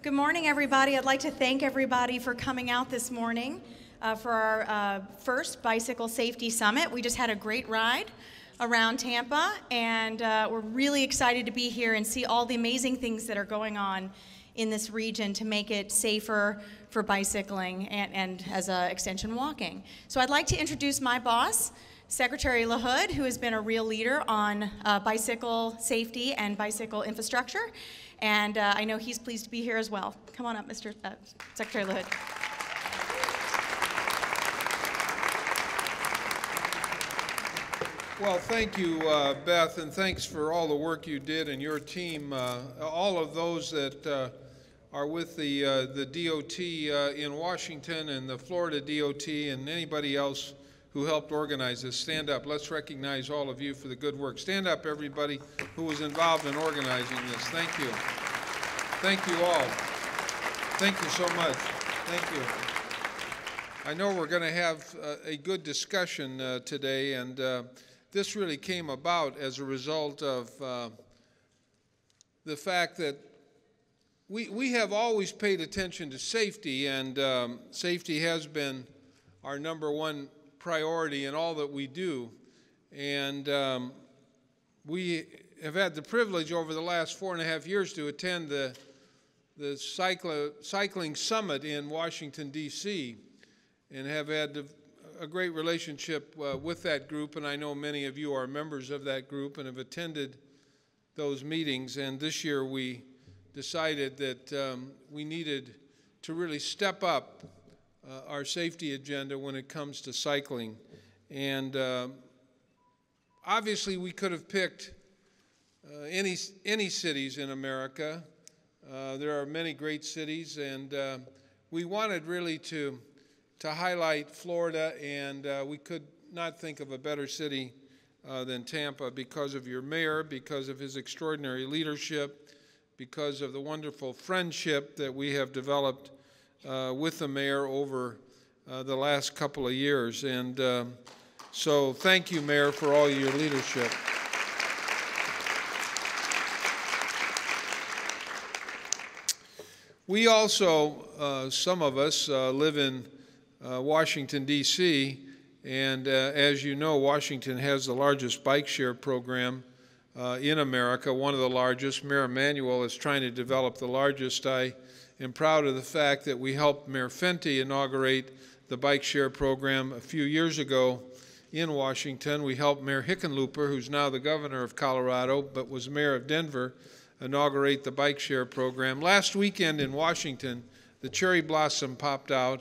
Good morning, everybody. I'd like to thank everybody for coming out this morning for our first Bicycle Safety Summit. We just had a great ride around Tampa, and we're really excited to be here and see all the amazing things that are going on in this region to make it safer for bicycling and as an extension, walking. So I'd like to introduce my boss, Secretary LaHood, who has been a real leader on bicycle safety and bicycle infrastructure. And I know he's pleased to be here as well. Come on up, Mr. Secretary LaHood. Well, thank you, Beth, and thanks for all the work you did and your team. All of those that are with the DOT in Washington and the Florida DOT and anybody else who helped organize this. Stand up. Let's recognize all of you for the good work. Stand up, everybody who was involved in organizing this. Thank you. Thank you all. Thank you so much. Thank you. I know we're going to have a good discussion today, and this really came about as a result of the fact that we have always paid attention to safety, and safety has been our #1 priority in all that we do. And we have had the privilege over the last 4.5 years to attend the cycling summit in Washington, D.C., and have had a great relationship with that group, and I know many of you are members of that group and have attended those meetings. And this year we decided that we needed to really step up our safety agenda when it comes to cycling. And obviously we could have picked any cities in America. There are many great cities, and we wanted really to highlight Florida, and we could not think of a better city than Tampa because of your mayor, because of his extraordinary leadership, because of the wonderful friendship that we have developed with the mayor over the last couple of years. And so thank you, Mayor, for all your leadership. We also, some of us, live in Washington, D.C., and as you know, Washington has the largest bike share program in America, one of the largest. Mayor Emanuel is trying to develop the largest. I am proud of the fact that we helped Mayor Fenty inaugurate the bike share program a few years ago in Washington. We helped Mayor Hickenlooper, who's now the governor of Colorado, but was mayor of Denver, inaugurate the bike share program. Last weekend in Washington, the cherry blossom popped out,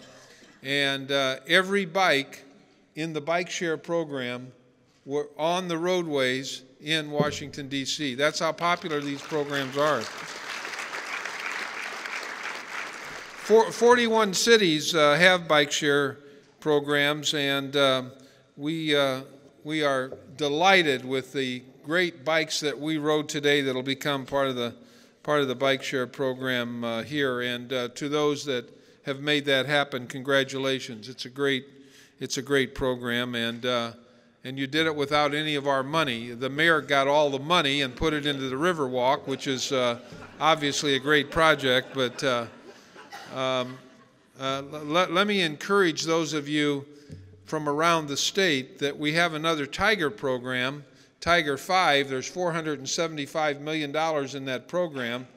and every bike in the bike share program were on the roadways in Washington, D.C. That's how popular these programs are. 41 cities have bike share programs, and we are delighted with the great bikes that we rode today that'll become part of the bike share program here. And to those that have made that happen, congratulations. It's a great program, and you did it without any of our money. The mayor got all the money and put it into the Riverwalk, which is obviously a great project. But let me encourage those of you from around the state that we have another Tiger program, Tiger 5. There's $475 million in that program.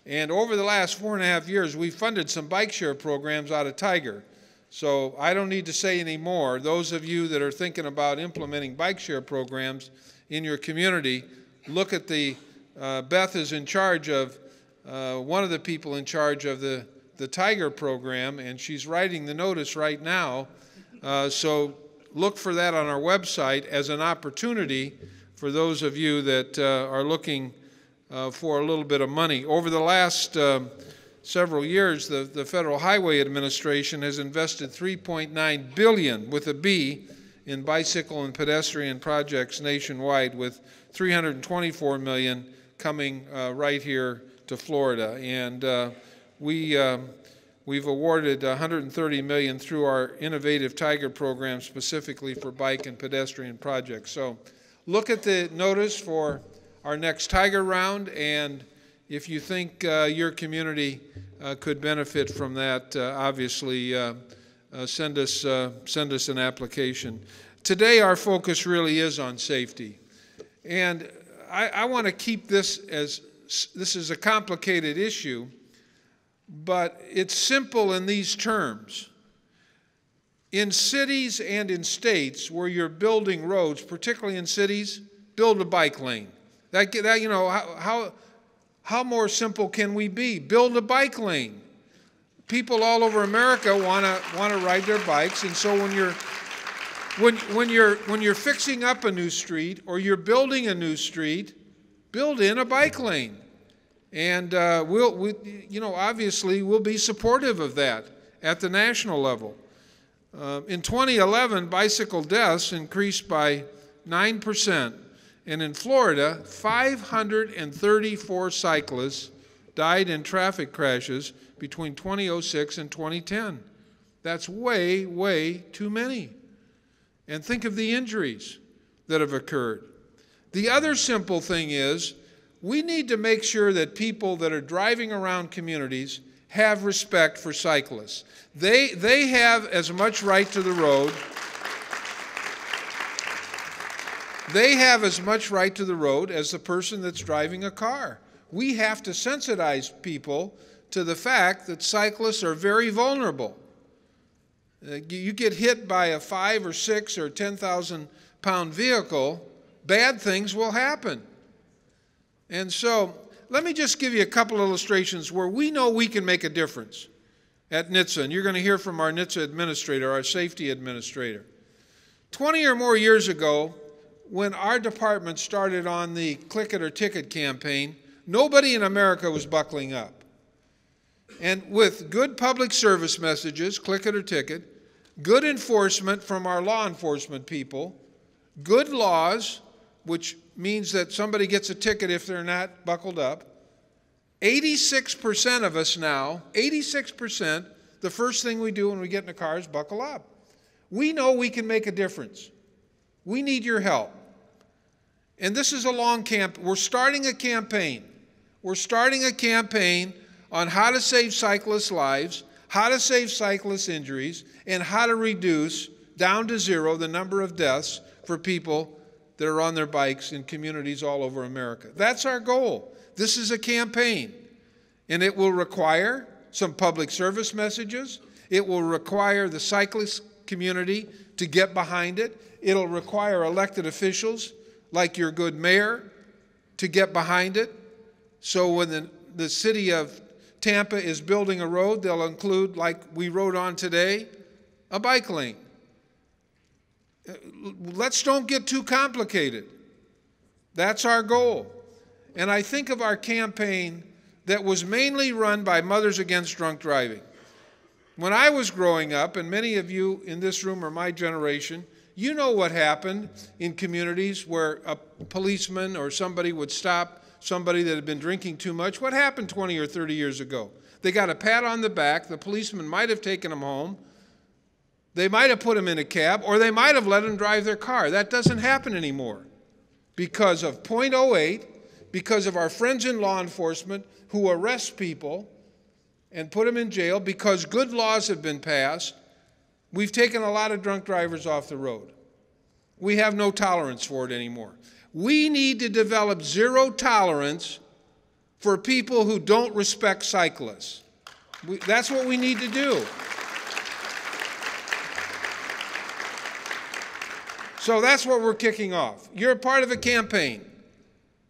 And over the last 4.5 years, we've funded some bike share programs out of Tiger. So I don't need to say any more. Those of you that are thinking about implementing bike share programs in your community, look at Beth is in charge of, one of the people in charge of the Tiger program, and she's writing the notice right now. So look for that on our website as an opportunity for those of you that are looking for a little bit of money. Over the last several years, the Federal Highway Administration has invested $3.9 billion with a B in bicycle and pedestrian projects nationwide, with $324 million coming right here to Florida. And we've awarded $130 million through our innovative Tiger program specifically for bike and pedestrian projects. So look at the notice for our next Tiger round, and if you think your community could benefit from that, obviously send us an application. Today our focus really is on safety. And I want to keep this as, this is a complicated issue, but it's simple in these terms. In cities and in states where you're building roads, particularly in cities, build a bike lane. That you know, how more simple can we be? Build a bike lane. People all over America want to ride their bikes, and so when you're fixing up a new street or you're building a new street, build in a bike lane. And you know, obviously we'll be supportive of that at the national level. In 2011, bicycle deaths increased by 9%, and in Florida, 534 cyclists died in traffic crashes between 2006 and 2010. That's way, way too many. And think of the injuries that have occurred. The other simple thing is, we need to make sure that people that are driving around communities have respect for cyclists. They have as much right to the road. They have as much right to the road as the person that's driving a car. We have to sensitize people to the fact that cyclists are very vulnerable. You get hit by a 5 or 6 or 10,000 pound vehicle, bad things will happen. And so let me just give you a couple illustrations where we know we can make a difference at NHTSA. And you're going to hear from our NHTSA administrator, our safety administrator. 20 or more years ago, when our department started on the Click It or Ticket campaign, nobody in America was buckling up. And with good public service messages, click it or ticket, good enforcement from our law enforcement people, good laws, which means that somebody gets a ticket if they're not buckled up, 86% of us now, 86%, the first thing we do when we get in a car is buckle up. We know we can make a difference. We need your help. And this is a long camp. We're starting a campaign. We're starting a campaign on how to save cyclists' lives, how to save cyclists' injuries, and how to reduce down to zero the number of deaths for people that are on their bikes in communities all over America. That's our goal. This is a campaign, and it will require some public service messages. It will require the cyclist community to get behind it. It'll require elected officials like your good mayor to get behind it. So when the city of Tampa is building a road, they'll include, like we rode on today, a bike lane. Let's don't get too complicated. That's our goal. And I think of our campaign that was mainly run by Mothers Against Drunk Driving. When I was growing up, and many of you in this room are my generation, you know what happened in communities where a policeman or somebody would stop somebody that had been drinking too much. What happened 20 or 30 years ago? They got a pat on the back. The policeman might have taken them home. They might have put them in a cab, or they might have let them drive their car. That doesn't happen anymore because of .08, because of our friends in law enforcement who arrest people and put them in jail because good laws have been passed. We've taken a lot of drunk drivers off the road. We have no tolerance for it anymore. We need to develop zero tolerance for people who don't respect cyclists. That's what we need to do. So that's what we're kicking off. You're a part of a campaign.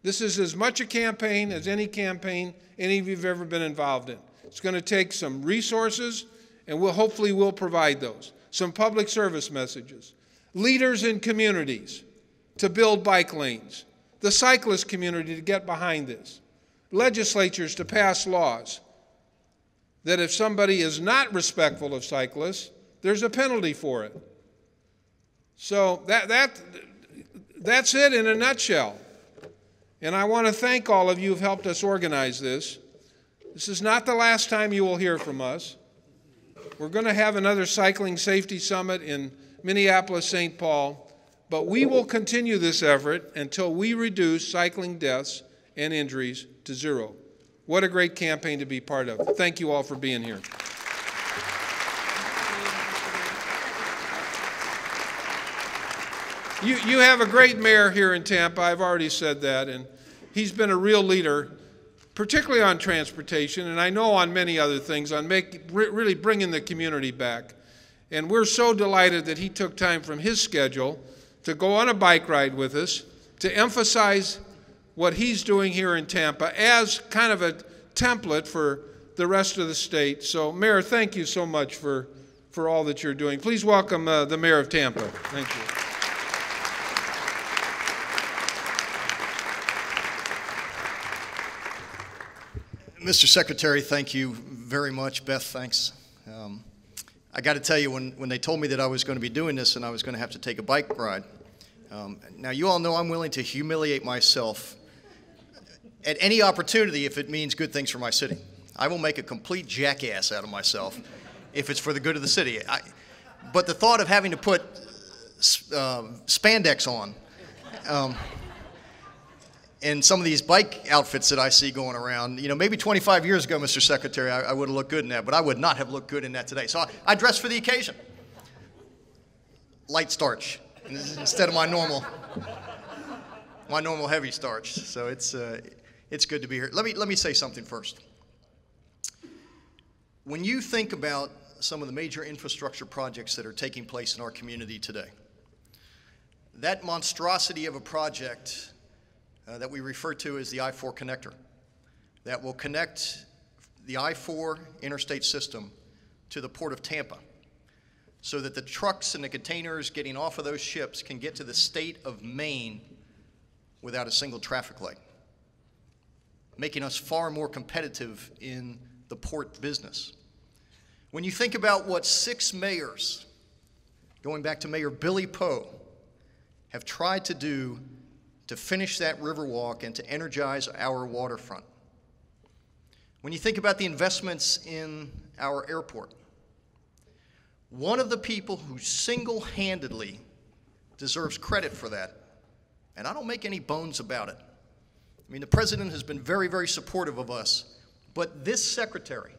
This is as much a campaign as any campaign any of you have ever been involved in. It's going to take some resources, and hopefully we'll provide those. Some public service messages. Leaders in communities to build bike lanes. The cyclist community to get behind this. Legislatures to pass laws that if somebody is not respectful of cyclists, there's a penalty for it. So that's it in a nutshell. And I want to thank all of you who've helped us organize this. This is not the last time you will hear from us. We're going to have another Cycling Safety Summit in Minneapolis, St. Paul, but we will continue this effort until we reduce cycling deaths and injuries to zero. What a great campaign to be part of. Thank you all for being here. You have a great mayor here in Tampa. I've already said that, and he's been a real leader, particularly on transportation, and I know on many other things, on really bringing the community back. And we're so delighted that he took time from his schedule to go on a bike ride with us, to emphasize what he's doing here in Tampa as kind of a template for the rest of the state. So, Mayor, thank you so much for all that you're doing. Please welcome the Mayor of Tampa. Thank you. Mr. Secretary, thank you very much. Beth, thanks. I got to tell you, when they told me that I was going to be doing this and I was going to have to take a bike ride, now you all know I'm willing to humiliate myself at any opportunity if it means good things for my city. I will make a complete jackass out of myself if it's for the good of the city. But the thought of having to put spandex on and some of these bike outfits that I see going around, you know, maybe 25 years ago, Mr. Secretary, I would have looked good in that, but I would not have looked good in that today. So I dressed for the occasion. Light starch instead of my normal heavy starch. So it's good to be here. Let me say something first. When you think about some of the major infrastructure projects that are taking place in our community today, that monstrosity of a project that we refer to as the I-4 connector, that will connect the I-4 interstate system to the port of Tampa so that the trucks and the containers getting off of those ships can get to the state of Maine without a single traffic light, making us far more competitive in the port business. When you think about what 6 mayors, going back to Mayor Billy Poe, have tried to do to finish that Riverwalk and to energize our waterfront. When you think about the investments in our airport, one of the people who single-handedly deserves credit for that, and I don't make any bones about it. I mean, the president has been very, very supportive of us, but this secretary,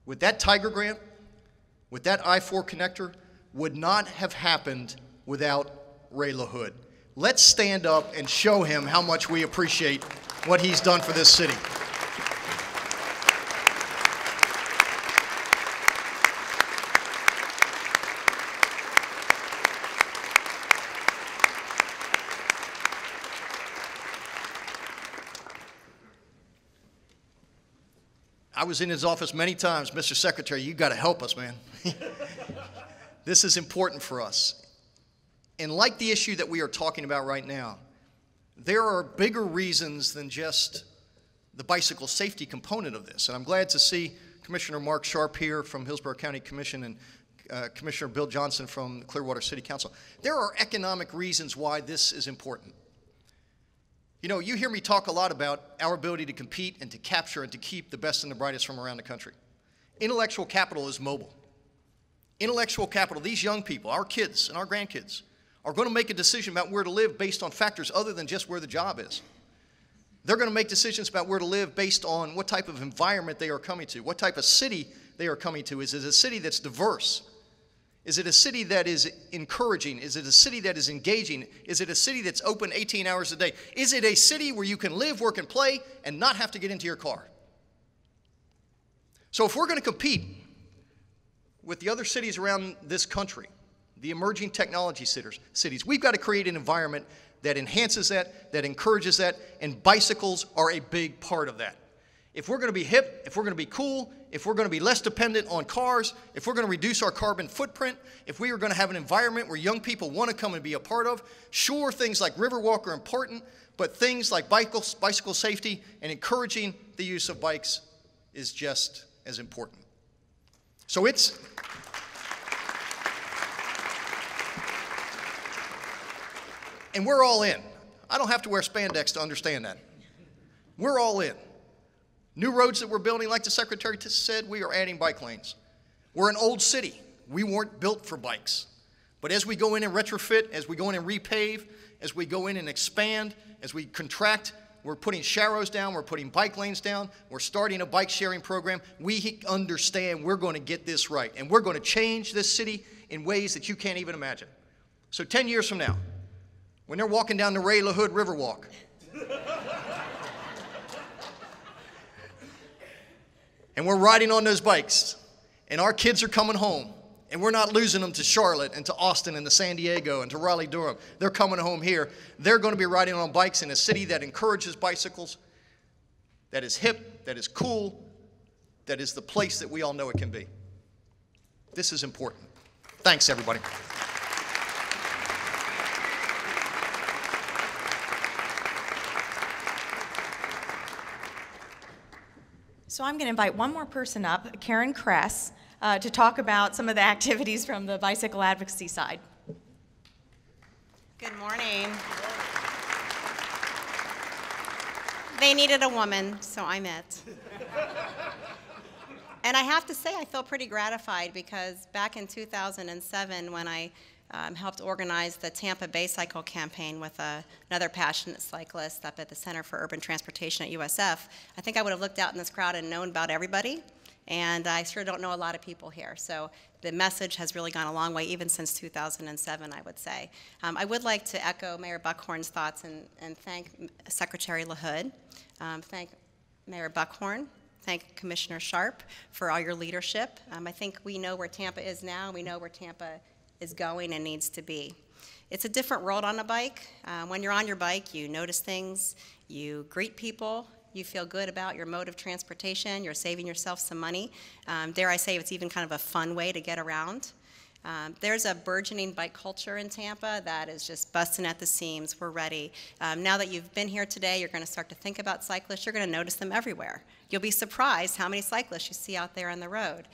with that Tiger grant, with that I-4 connector, would not have happened without Ray LaHood. Let's stand up and show him how much we appreciate what he's done for this city. I was in his office many times. Mr. Secretary, you got to help us, man. This is important for us. And like the issue that we are talking about right now, there are bigger reasons than just the bicycle safety component of this. And I'm glad to see Commissioner Mark Sharp here from Hillsborough County Commission and Commissioner Bill Johnson from Clearwater City Council. There are economic reasons why this is important. You know, you hear me talk a lot about our ability to compete and to capture and to keep the best and the brightest from around the country. Intellectual capital is mobile. Intellectual capital, these young people, our kids and our grandkids, are going to make a decision about where to live based on factors other than just where the job is. They're going to make decisions about where to live based on what type of environment they are coming to, what type of city they are coming to. Is it a city that's diverse? Is it a city that is encouraging? Is it a city that is engaging? Is it a city that's open 18 hours a day? Is it a city where you can live, work, and play and not have to get into your car? So if we're going to compete with the other cities around this country, the emerging technology cities, we've got to create an environment that enhances that, that encourages that, and bicycles are a big part of that. If we're going to be hip, if we're going to be cool, if we're going to be less dependent on cars, if we're going to reduce our carbon footprint, if we are going to have an environment where young people want to come and be a part of, sure, things like Riverwalk are important, but things like bicycle safety and encouraging the use of bikes is just as important. So it's... And we're all in. I don't have to wear spandex to understand that. We're all in. New roads that we're building, like the Secretary said, we are adding bike lanes. We're an old city. We weren't built for bikes. But as we go in and retrofit, as we go in and repave, as we go in and expand, as we contract we're putting sharrows down, we're putting bike lanes down, we're starting a bike sharing program. We understand we're going to get this right, and we're going to change this city in ways that you can't even imagine. So 10 years from now, when they're walking down the Ray LaHood Riverwalk, and we're riding on those bikes, and our kids are coming home, and we're not losing them to Charlotte and to Austin and to San Diego and to Raleigh-Durham. They're coming home here. They're going to be riding on bikes in a city that encourages bicycles, that is hip, that is cool, that is the place that we all know it can be. This is important. Thanks, everybody. So I'm going to invite one more person up, Karen Kress, to talk about some of the activities from the bicycle advocacy side. Good morning. They needed a woman, so I'm it. And I have to say, I feel pretty gratified because back in 2007, when I helped organize the Tampa Bay Cycle Campaign with another passionate cyclist up at the Center for Urban Transportation at USF, I think I would have looked out in this crowd and known about everybody. And I sure don't know a lot of people here. So the message has really gone a long way, even since 2007, I would say. I would like to echo Mayor Buckhorn's thoughts and thank Secretary LaHood, thank Mayor Buckhorn, thank Commissioner Sharp for all your leadership. I think we know where Tampa is now, and we know where Tampa is going and needs to be. It's a different world on a bike. When you're on your bike, you notice things, you greet people, you feel good about your mode of transportation, you're saving yourself some money. Dare I say, it's even kind of a fun way to get around. There's a burgeoning bike culture in Tampa that is just busting at the seams. We're ready. Now that you've been here today, you're going to start to think about cyclists. You're going to notice them everywhere. You'll be surprised how many cyclists you see out there on the road.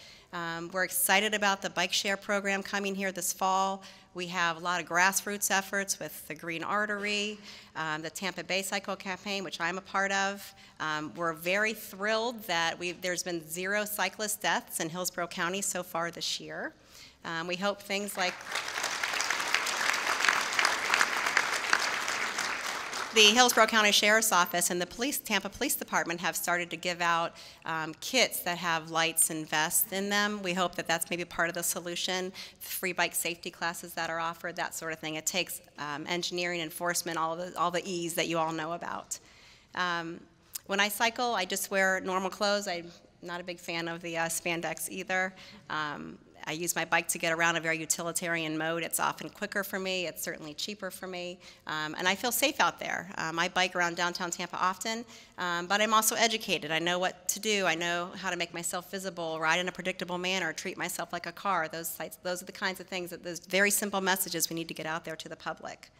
We're excited about the bike share program coming here this fall. We have a lot of grassroots efforts with the Green Artery, the Tampa Bay Cycle Campaign, which I'm a part of. We're very thrilled that there's been 0 cyclist deaths in Hillsborough County so far this year. We hope things like the Hillsborough County Sheriff's Office and the Tampa Police Department have started to give out kits that have lights and vests in them. We hope that that's maybe part of the solution. Free bike safety classes that are offered, that sort of thing. It takes engineering, enforcement, all the E's that you all know about. When I cycle, I just wear normal clothes. I'm not a big fan of the spandex either. I use my bike to get around a very utilitarian mode. It's often quicker for me. It's certainly cheaper for me. And I feel safe out there. I bike around downtown Tampa often, but I'm also educated. I know what to do. I know how to make myself visible, ride in a predictable manner, treat myself like a car. Those are the kinds of things, those very simple messages we need to get out there to the public.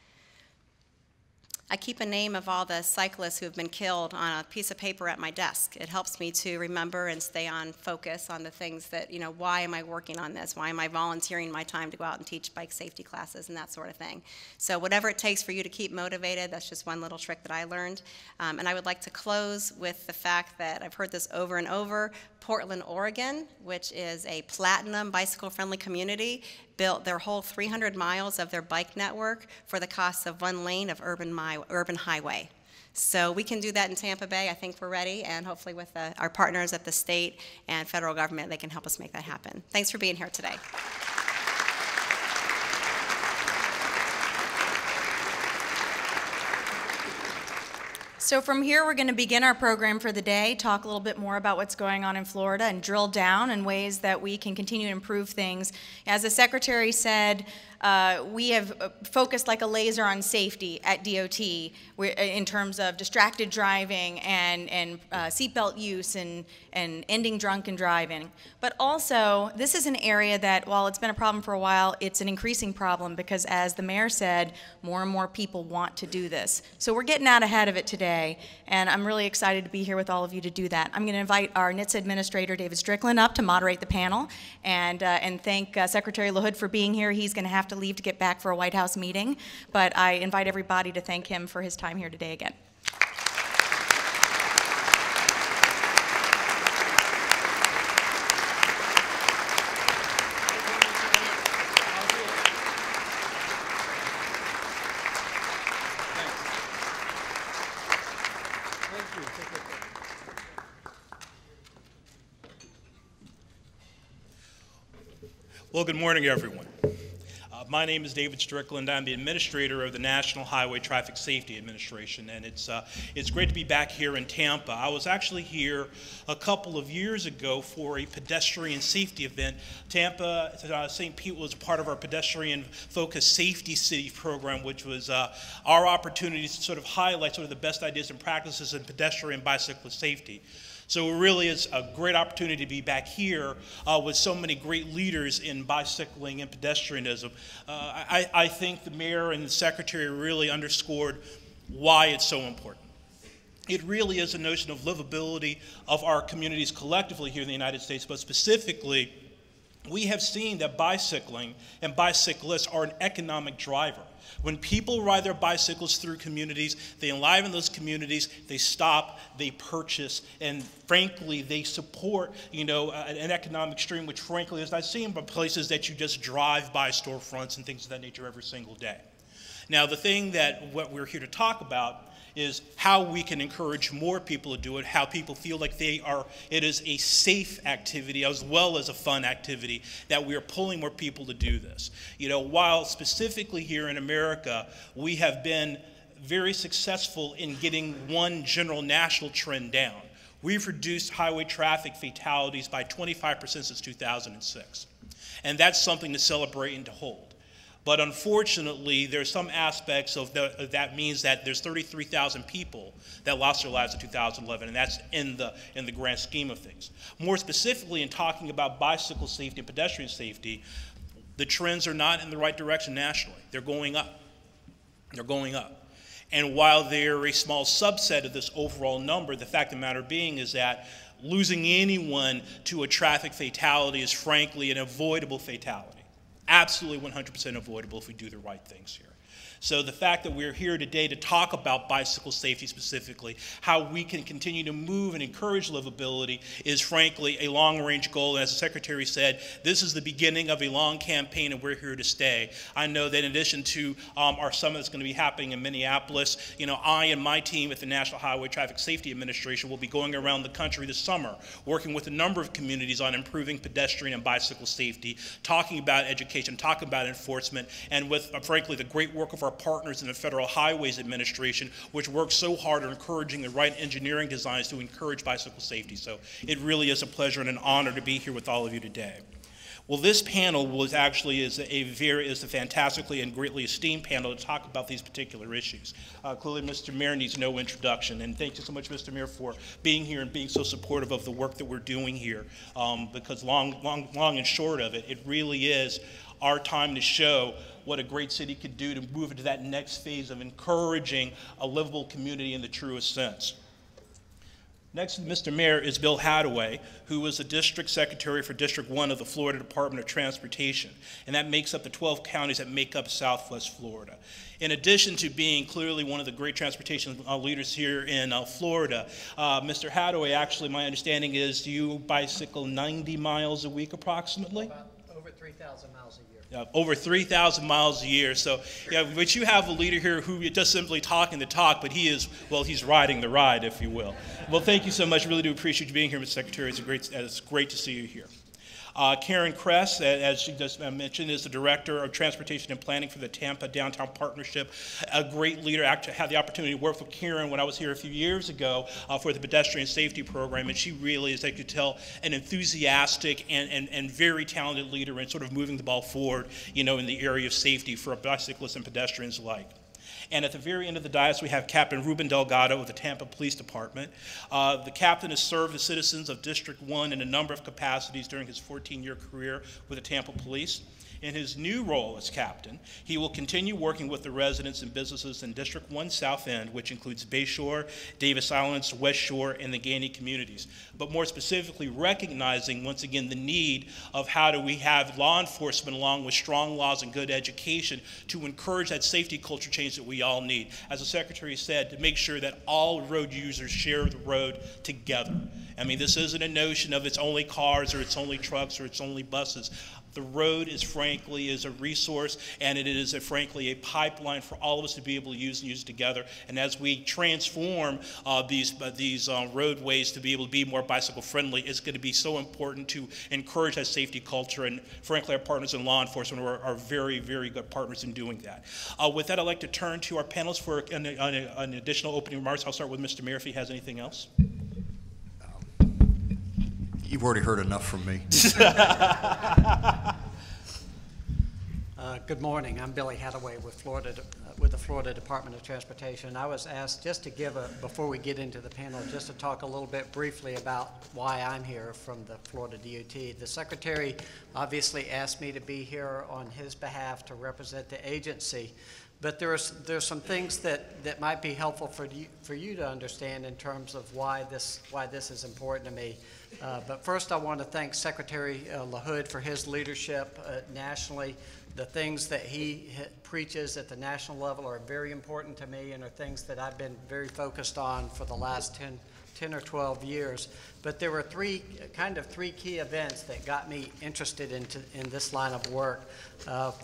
I keep a name of all the cyclists who have been killed on a piece of paper at my desk. It helps me to remember and stay on focus on the things that, why am I working on this? Why am I volunteering my time to go out and teach bike safety classes and that sort of thing? So whatever it takes for you to keep motivated, that's just one little trick that I learned. And I would like to close with the fact that I've heard this over and over. Portland, Oregon, which is a platinum bicycle-friendly community, built their whole 300 miles of their bike network for the cost of 1 lane of urban highway. So we can do that in Tampa Bay. I think we're ready, and hopefully with our partners at the state and federal government, they can help us make that happen. Thanks for being here today. So from here, we're going to begin our program for the day, talk a little bit more about what's going on in Florida, and drill down in ways that we can continue to improve things. As the Secretary said, we have focused like a laser on safety at DOT in terms of distracted driving and seatbelt use and ending drunken driving. But also, this is an area that, while it's been a problem for a while, it's an increasing problem because, as the mayor said, more and more people want to do this. So we're getting out ahead of it today, and I'm really excited to be here with all of you to do that. I'm going to invite our NHTSA Administrator, David Strickland, up to moderate the panel, and thank Secretary LaHood for being here. He's going to have to leave to get back for a White House meeting, but I invite everybody to thank him for his time here today again. Well, good morning, everyone. My name is David Strickland. I'm the administrator of the National Highway Traffic Safety Administration, and it's great to be back here in Tampa. I was actually here a couple of years ago for a pedestrian safety event. Tampa, St. Pete was part of our pedestrian-focused safety city program, which was our opportunity to sort of highlight sort of the best ideas and practices in pedestrian bicyclist safety. So it really is a great opportunity to be back here with so many great leaders in bicycling and pedestrianism. I think the mayor and the secretary really underscored why it's so important. It really is a notion of livability of our communities collectively here in the United States, but specifically, we have seen that bicycling and bicyclists are an economic driver. When people ride their bicycles through communities, they enliven those communities, they stop, they purchase, and frankly, they support, an economic stream, which frankly is not seen by places that you just drive by storefronts and things of that nature every single day. Now, the thing that what we're here to talk about is how we can encourage more people to do it, how people feel like it is a safe activity as well as a fun activity, that we are pulling more people to do this. While specifically here in America, we have been very successful in getting one general national trend down. We've reduced highway traffic fatalities by 25% since 2006. And that's something to celebrate and to hold. But unfortunately, there's some aspects of that means that there's 33,000 people that lost their lives in 2011, and that's in the grand scheme of things. More specifically, in talking about bicycle safety and pedestrian safety, the trends are not in the right direction nationally. They're going up. They're going up. And while they're a small subset of this overall number, the fact of the matter being is that losing anyone to a traffic fatality is frankly an avoidable fatality. Absolutely 100% avoidable if we do the right things here. So the fact that we're here today to talk about bicycle safety specifically, how we can continue to move and encourage livability is frankly a long-range goal. And as the Secretary said, this is the beginning of a long campaign and we're here to stay. I know that in addition to our summit that's going to be happening in Minneapolis, I and my team at the National Highway Traffic Safety Administration will be going around the country this summer, working with a number of communities on improving pedestrian and bicycle safety, talking about education, talking about enforcement, and with, frankly, the great work of our partners in the Federal Highways Administration, which works so hard on encouraging the right engineering designs to encourage bicycle safety. So it really is a pleasure and an honor to be here with all of you today. Well, this panel is a fantastically and greatly esteemed panel to talk about these particular issues. Clearly, Mr. Mayor needs no introduction, and thank you so much, Mr. Mayor, for being here and being so supportive of the work that we're doing here, because long and short of it, it really is our time to show what a great city could do to move into that next phase of encouraging a livable community in the truest sense. Next to Mr. Mayor is Bill Hadaway, who was the District Secretary for District 1 of the Florida Department of Transportation, and that makes up the 12 counties that make up Southwest Florida. In addition to being clearly one of the great transportation leaders here in Florida, Mr. Hadaway, actually, my understanding is you bicycle 90 miles a week approximately? About over 3,000 miles a year. Over 3,000 miles a year. So, but you have a leader here who is just simply talking the talk, but he's riding the ride, if you will. Well, thank you so much. Really do appreciate you being here, Mr. Secretary. It's great to see you here. Karen Kress, as she just mentioned, is the Director of Transportation and Planning for the Tampa Downtown Partnership, a great leader. Actually, I had the opportunity to work with Karen when I was here a few years ago for the pedestrian safety program, and she really is, I could tell, an enthusiastic and very talented leader in sort of moving the ball forward, in the area of safety for bicyclists and pedestrians alike. And at the very end of the dais, we have Captain Ruben Delgado of the Tampa Police Department. The captain has served the citizens of District 1 in a number of capacities during his 14-year career with the Tampa Police. In his new role as captain, he will continue working with the residents and businesses in District 1 South End, which includes Bayshore, Davis Islands, West Shore, and the Gainey communities. But more specifically, recognizing, once again, the need of how do we have law enforcement along with strong laws and good education to encourage that safety culture change that we all need. As the Secretary said, to make sure that all road users share the road together. I mean, this isn't a notion of it's only cars or it's only trucks or it's only buses. The road is frankly a resource, and it is frankly a pipeline for all of us to be able to use and use together. And as we transform these roadways to be able to be more bicycle friendly, it's going to be so important to encourage that safety culture. And frankly, our partners in law enforcement are very, very good partners in doing that. With that, I'd like to turn to our panelists for an additional opening remarks. I'll start with Mr. Mayor if he has anything else. You've already heard enough from me. Good morning. I'm Billy Hathaway with the Florida Department of Transportation. I was asked just to before we get into the panel, just to talk a little bit briefly about why I'm here from the Florida DOT. The Secretary obviously asked me to be here on his behalf to represent the agency. But there's some things that might be helpful for you to understand in terms of why this is important to me. But first, I want to thank Secretary LaHood for his leadership nationally. The things that he preaches at the national level are very important to me and are things that I've been very focused on for the last 10 or 12 years. But there were three key events that got me interested in this line of work.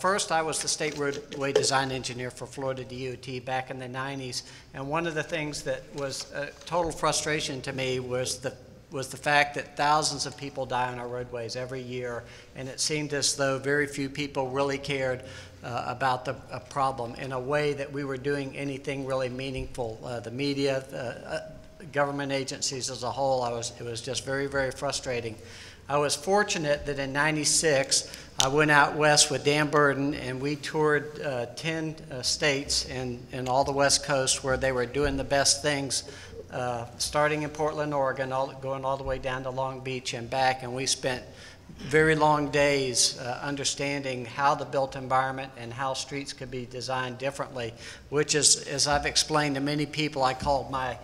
First, I was the state roadway design engineer for Florida DOT back in the 90s, and one of the things that was a total frustration to me was the fact that thousands of people die on our roadways every year, and it seemed as though very few people really cared about the problem in a way that we were doing anything really meaningful. The media, government agencies as a whole, it was just very, very frustrating. I was fortunate that in '96, I went out west with Dan Burden, and we toured 10 states and all the West Coast where they were doing the best things, starting in Portland, Oregon, going all the way down to Long Beach and back, and we spent very long days understanding how the built environment and how streets could be designed differently, which is, as I've explained to many people, I call my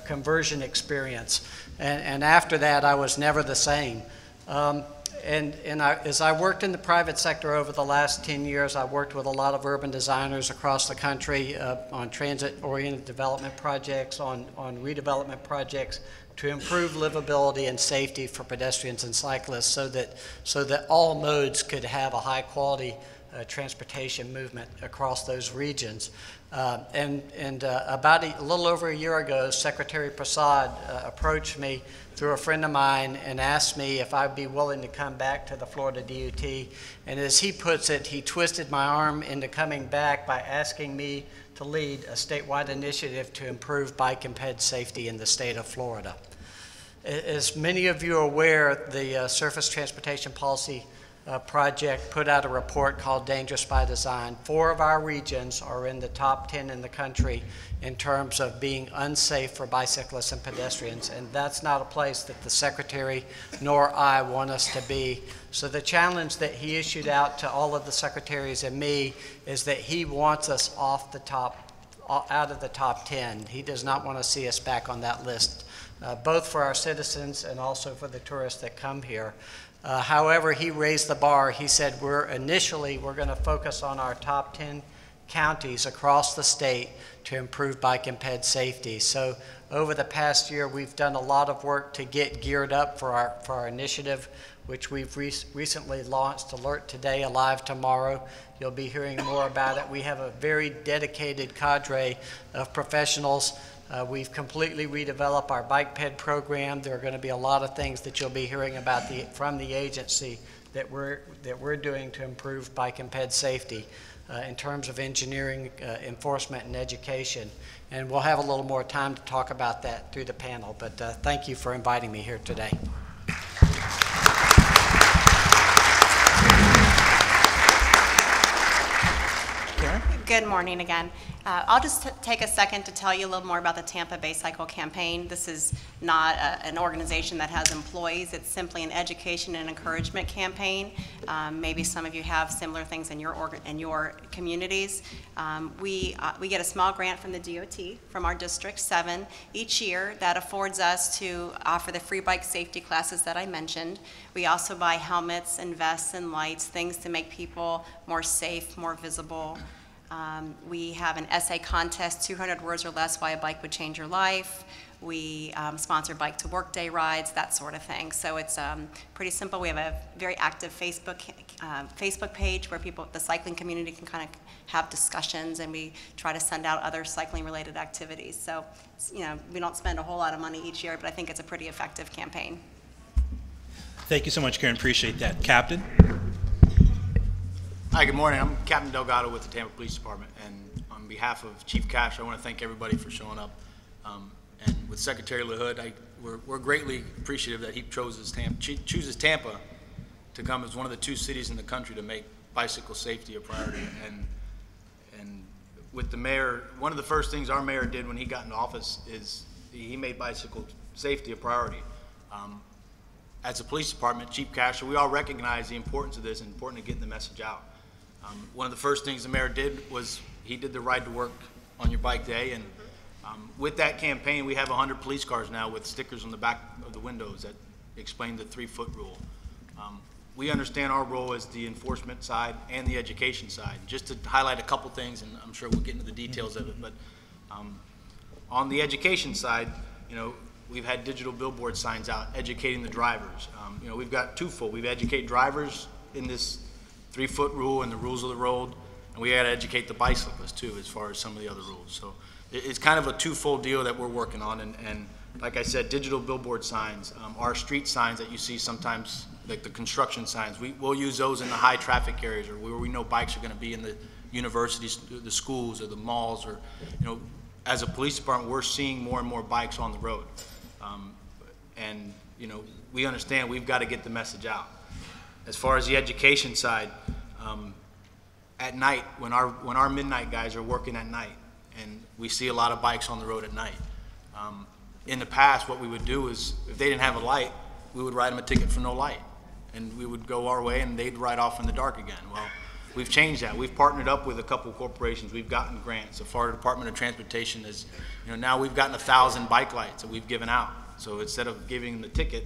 conversion experience. And after that, I was never the same. As I worked in the private sector over the last 10 years, I worked with a lot of urban designers across the country on transit-oriented development projects, on redevelopment projects to improve livability and safety for pedestrians and cyclists so that all modes could have a high-quality transportation movement across those regions. About a little over a year ago, Secretary Prasad approached me through a friend of mine and asked me if I'd be willing to come back to the Florida DOT. And as he puts it, he twisted my arm into coming back by asking me to lead a statewide initiative to improve bike and ped safety in the state of Florida. As many of you are aware, the Surface Transportation Policy Project put out a report called Dangerous by Design. 4 of our regions are in the top 10 in the country in terms of being unsafe for bicyclists and pedestrians, and that's not a place that the Secretary nor I want us to be. So the challenge that he issued out to all of the secretaries and me is that he wants us out of the top 10. He does not want to see us back on that list, both for our citizens and also for the tourists that come here. However, he raised the bar. He said we're going to focus on our top 10 counties across the state to improve bike and ped safety. So over the past year, we've done a lot of work to get geared up for our initiative, which we've recently launched, Alert Today, Alive Tomorrow. You'll be hearing more about it. We have a very dedicated cadre of professionals. We've completely redeveloped our bike ped program. There are going to be a lot of things that you'll be hearing about from the agency that we're doing to improve bike and ped safety in terms of engineering, enforcement, and education. And we'll have a little more time to talk about that through the panel. But thank you for inviting me here today. Good morning again. I'll just take a second to tell you a little more about the Tampa Bay Cycle Campaign. This is not an organization that has employees. It's simply an education and encouragement campaign. Maybe some of you have similar things in your communities. We get a small grant from the DOT, from our District 7 each year that affords us to offer the free bike safety classes that I mentioned. We also buy helmets and vests and lights, things to make people more safe, more visible. We have an essay contest, 200 words or less why a bike would change your life. We sponsor bike to work day rides, that sort of thing. So it's pretty simple. We have a very active Facebook page where the cycling community can kind of have discussions, and we try to send out other cycling related activities. So, we don't spend a whole lot of money each year, but I think it's a pretty effective campaign. Thank you so much, Karen. Appreciate that. Captain? Hi, good morning. I'm Captain Delgado with the Tampa Police Department, and on behalf of Chief Cash, I want to thank everybody for showing up. And with Secretary LaHood, we're greatly appreciative that he chooses Tampa to come as one of the 2 cities in the country to make bicycle safety a priority. And with the mayor, one of the first things our mayor did when he got into office is he made bicycle safety a priority. As a police department, Chief Cash, we all recognize the importance of this and important to getting the message out. One of the first things the mayor did was he did the ride to work on your bike day, and with that campaign, we have 100 police cars now with stickers on the back of the windows that explain the 3-foot rule. We understand our role as the enforcement side and the education side. Just to highlight a couple things, and I'm sure we'll get into the details of it, but on the education side, we've had digital billboard signs out educating the drivers. We've got twofold. We've educated drivers in this 3-foot rule and the rules of the road, and we got to educate the bicyclists too as far as some of the other rules. So it's kind of a twofold deal that we're working on, and like I said, digital billboard signs, our street signs that you see sometimes, like the construction signs, we'll use those in the high traffic areas or where we know bikes are going to be in the universities, the schools, or the malls, or as a police department, we're seeing more and more bikes on the road, and we understand we've got to get the message out. As far as the education side, at night when our midnight guys are working at night, and we see a lot of bikes on the road at night. In the past, what we would do is, if they didn't have a light, we would write them a ticket for no light. And we would go our way, and they'd ride off in the dark again. Well, we've changed that. We've partnered up with a couple of corporations. We've gotten grants. The Florida Department of Transportation is, now we've gotten 1,000 bike lights that we've given out. So instead of giving them the ticket,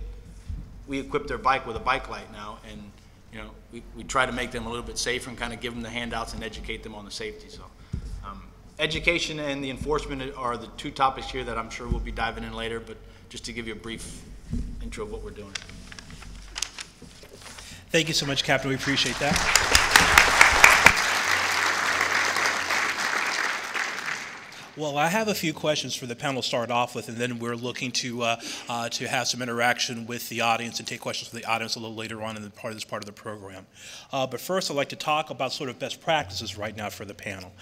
we equip their bike with a bike light now, and we try to make them a little bit safer and kind of give them the handouts and educate them on the safety. So. Education and the enforcement are the 2 topics here that I'm sure we'll be diving in later, but just to give you a brief intro of what we're doing. Thank you so much, Captain. We appreciate that. Well, I have a few questions for the panel to start off with, and then we're looking to have some interaction with the audience and take questions from the audience a little later on in this part of the program. But first, I'd like to talk about sort of best practices right now for the panel.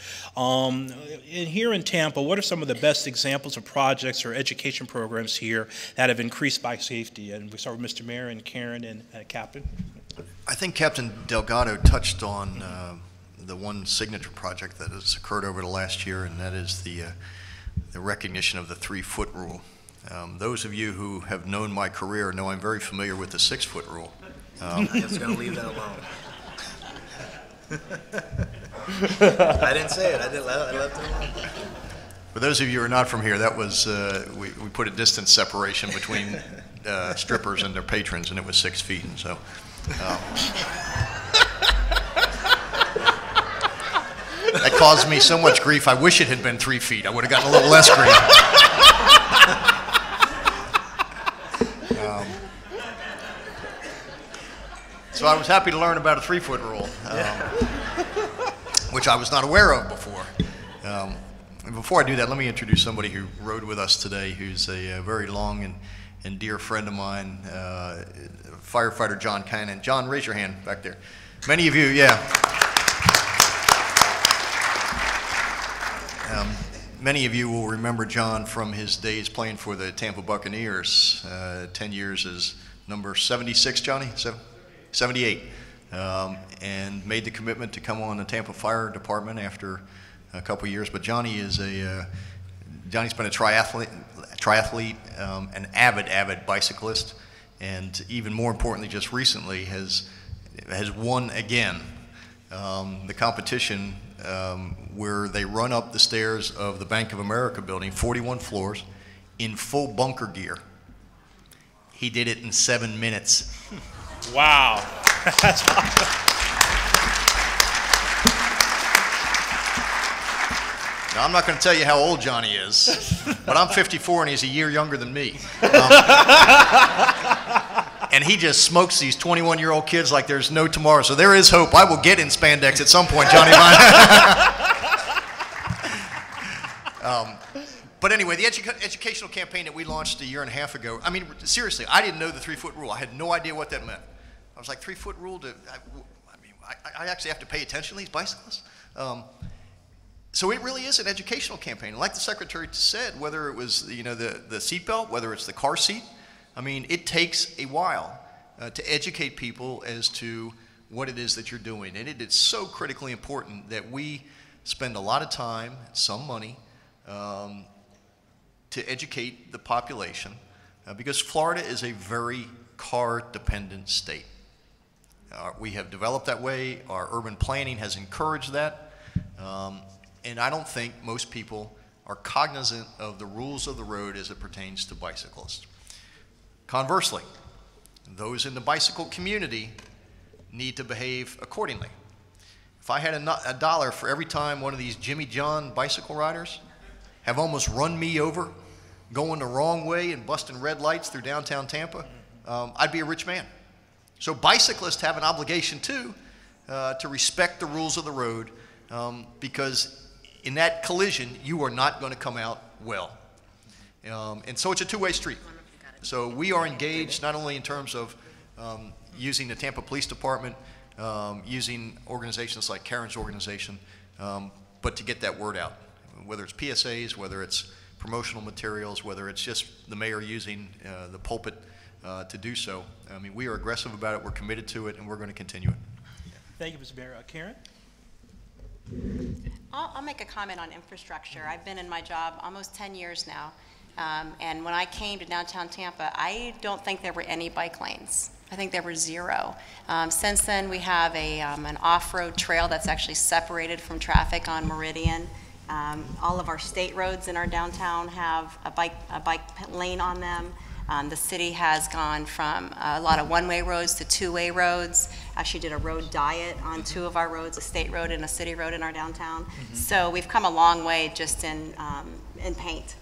Here in Tampa, what are some of the best examples of projects or education programs here that have increased bike safety? And we start with Mr. Mayor and Karen and Captain. I think Captain Delgado touched on the one signature project that has occurred over the last year, and that is the recognition of the 3-foot rule. Those of you who have known my career know I'm very familiar with the 6-foot rule. I'm just going to leave that alone. I didn't say it. I left it alone. For those of you who are not from here, that was we put a distance separation between strippers and their patrons, and it was 6 feet. And so. That caused me so much grief. I wish it had been 3 feet. I would have gotten a little less grief. So I was happy to learn about a 3-foot rule, which I was not aware of before. Before I do that, let me introduce somebody who rode with us today, who's a very long and dear friend of mine, firefighter John Cannon. John, raise your hand back there. Many of you, yeah. Many of you will remember John from his days playing for the Tampa Buccaneers, 10 years as number 76, Johnny? 78. And made the commitment to come on the Tampa Fire Department after a couple years. But Johnny's been a triathlete, an avid bicyclist, and even more importantly, just recently has won again the competition where they run up the stairs of the Bank of America building, 41 floors, in full bunker gear. He did it in 7 minutes. Wow. That's awesome. Now, I'm not going to tell you how old Johnny is, but I'm 54 and he's a year younger than me. And he just smokes these 21-year-old kids like there's no tomorrow. So there is hope. I will get in spandex at some point, Johnny. But anyway, the educational campaign that we launched a year and a half ago, I mean, seriously, I didn't know the 3-foot rule. I had no idea what that meant. I was like, 3-foot rule? I actually have to pay attention to these bicyclists? So it really is an educational campaign. Like the Secretary said, whether it was the seatbelt, whether it's the car seat, I mean, it takes a while to educate people as to what it is that you're doing. And it is so critically important that we spend a lot of time, some money, to educate the population because Florida is a very car-dependent state. We have developed that way. Our urban planning has encouraged that. And I don't think most people are cognizant of the rules of the road as it pertains to bicyclists. Conversely, those in the bicycle community need to behave accordingly. If I had a dollar for every time one of these Jimmy John bicycle riders have almost run me over, going the wrong way and busting red lights through downtown Tampa, I'd be a rich man. So bicyclists have an obligation too to respect the rules of the road because in that collision, you are not going to come out well. And so it's a two-way street. So we are engaged not only in terms of using the Tampa Police Department, using organizations like Karen's organization, but to get that word out, whether it's PSAs, whether it's promotional materials, whether it's just the mayor using the pulpit to do so. I mean, we are aggressive about it, we're committed to it, and we're going to continue it. Thank you, Mr. Mayor. Karen? I'll make a comment on infrastructure. I've been in my job almost 10 years now, and when I came to downtown Tampa, I don't think there were any bike lanes. I think there were 0. Since then, we have an off-road trail that's actually separated from traffic on Meridian. All of our state roads in our downtown have a bike lane on them. The city has gone from a lot of one-way roads to two-way roads. Actually did a road diet on 2 of our roads, a state road and a city road in our downtown. So we've come a long way just in paint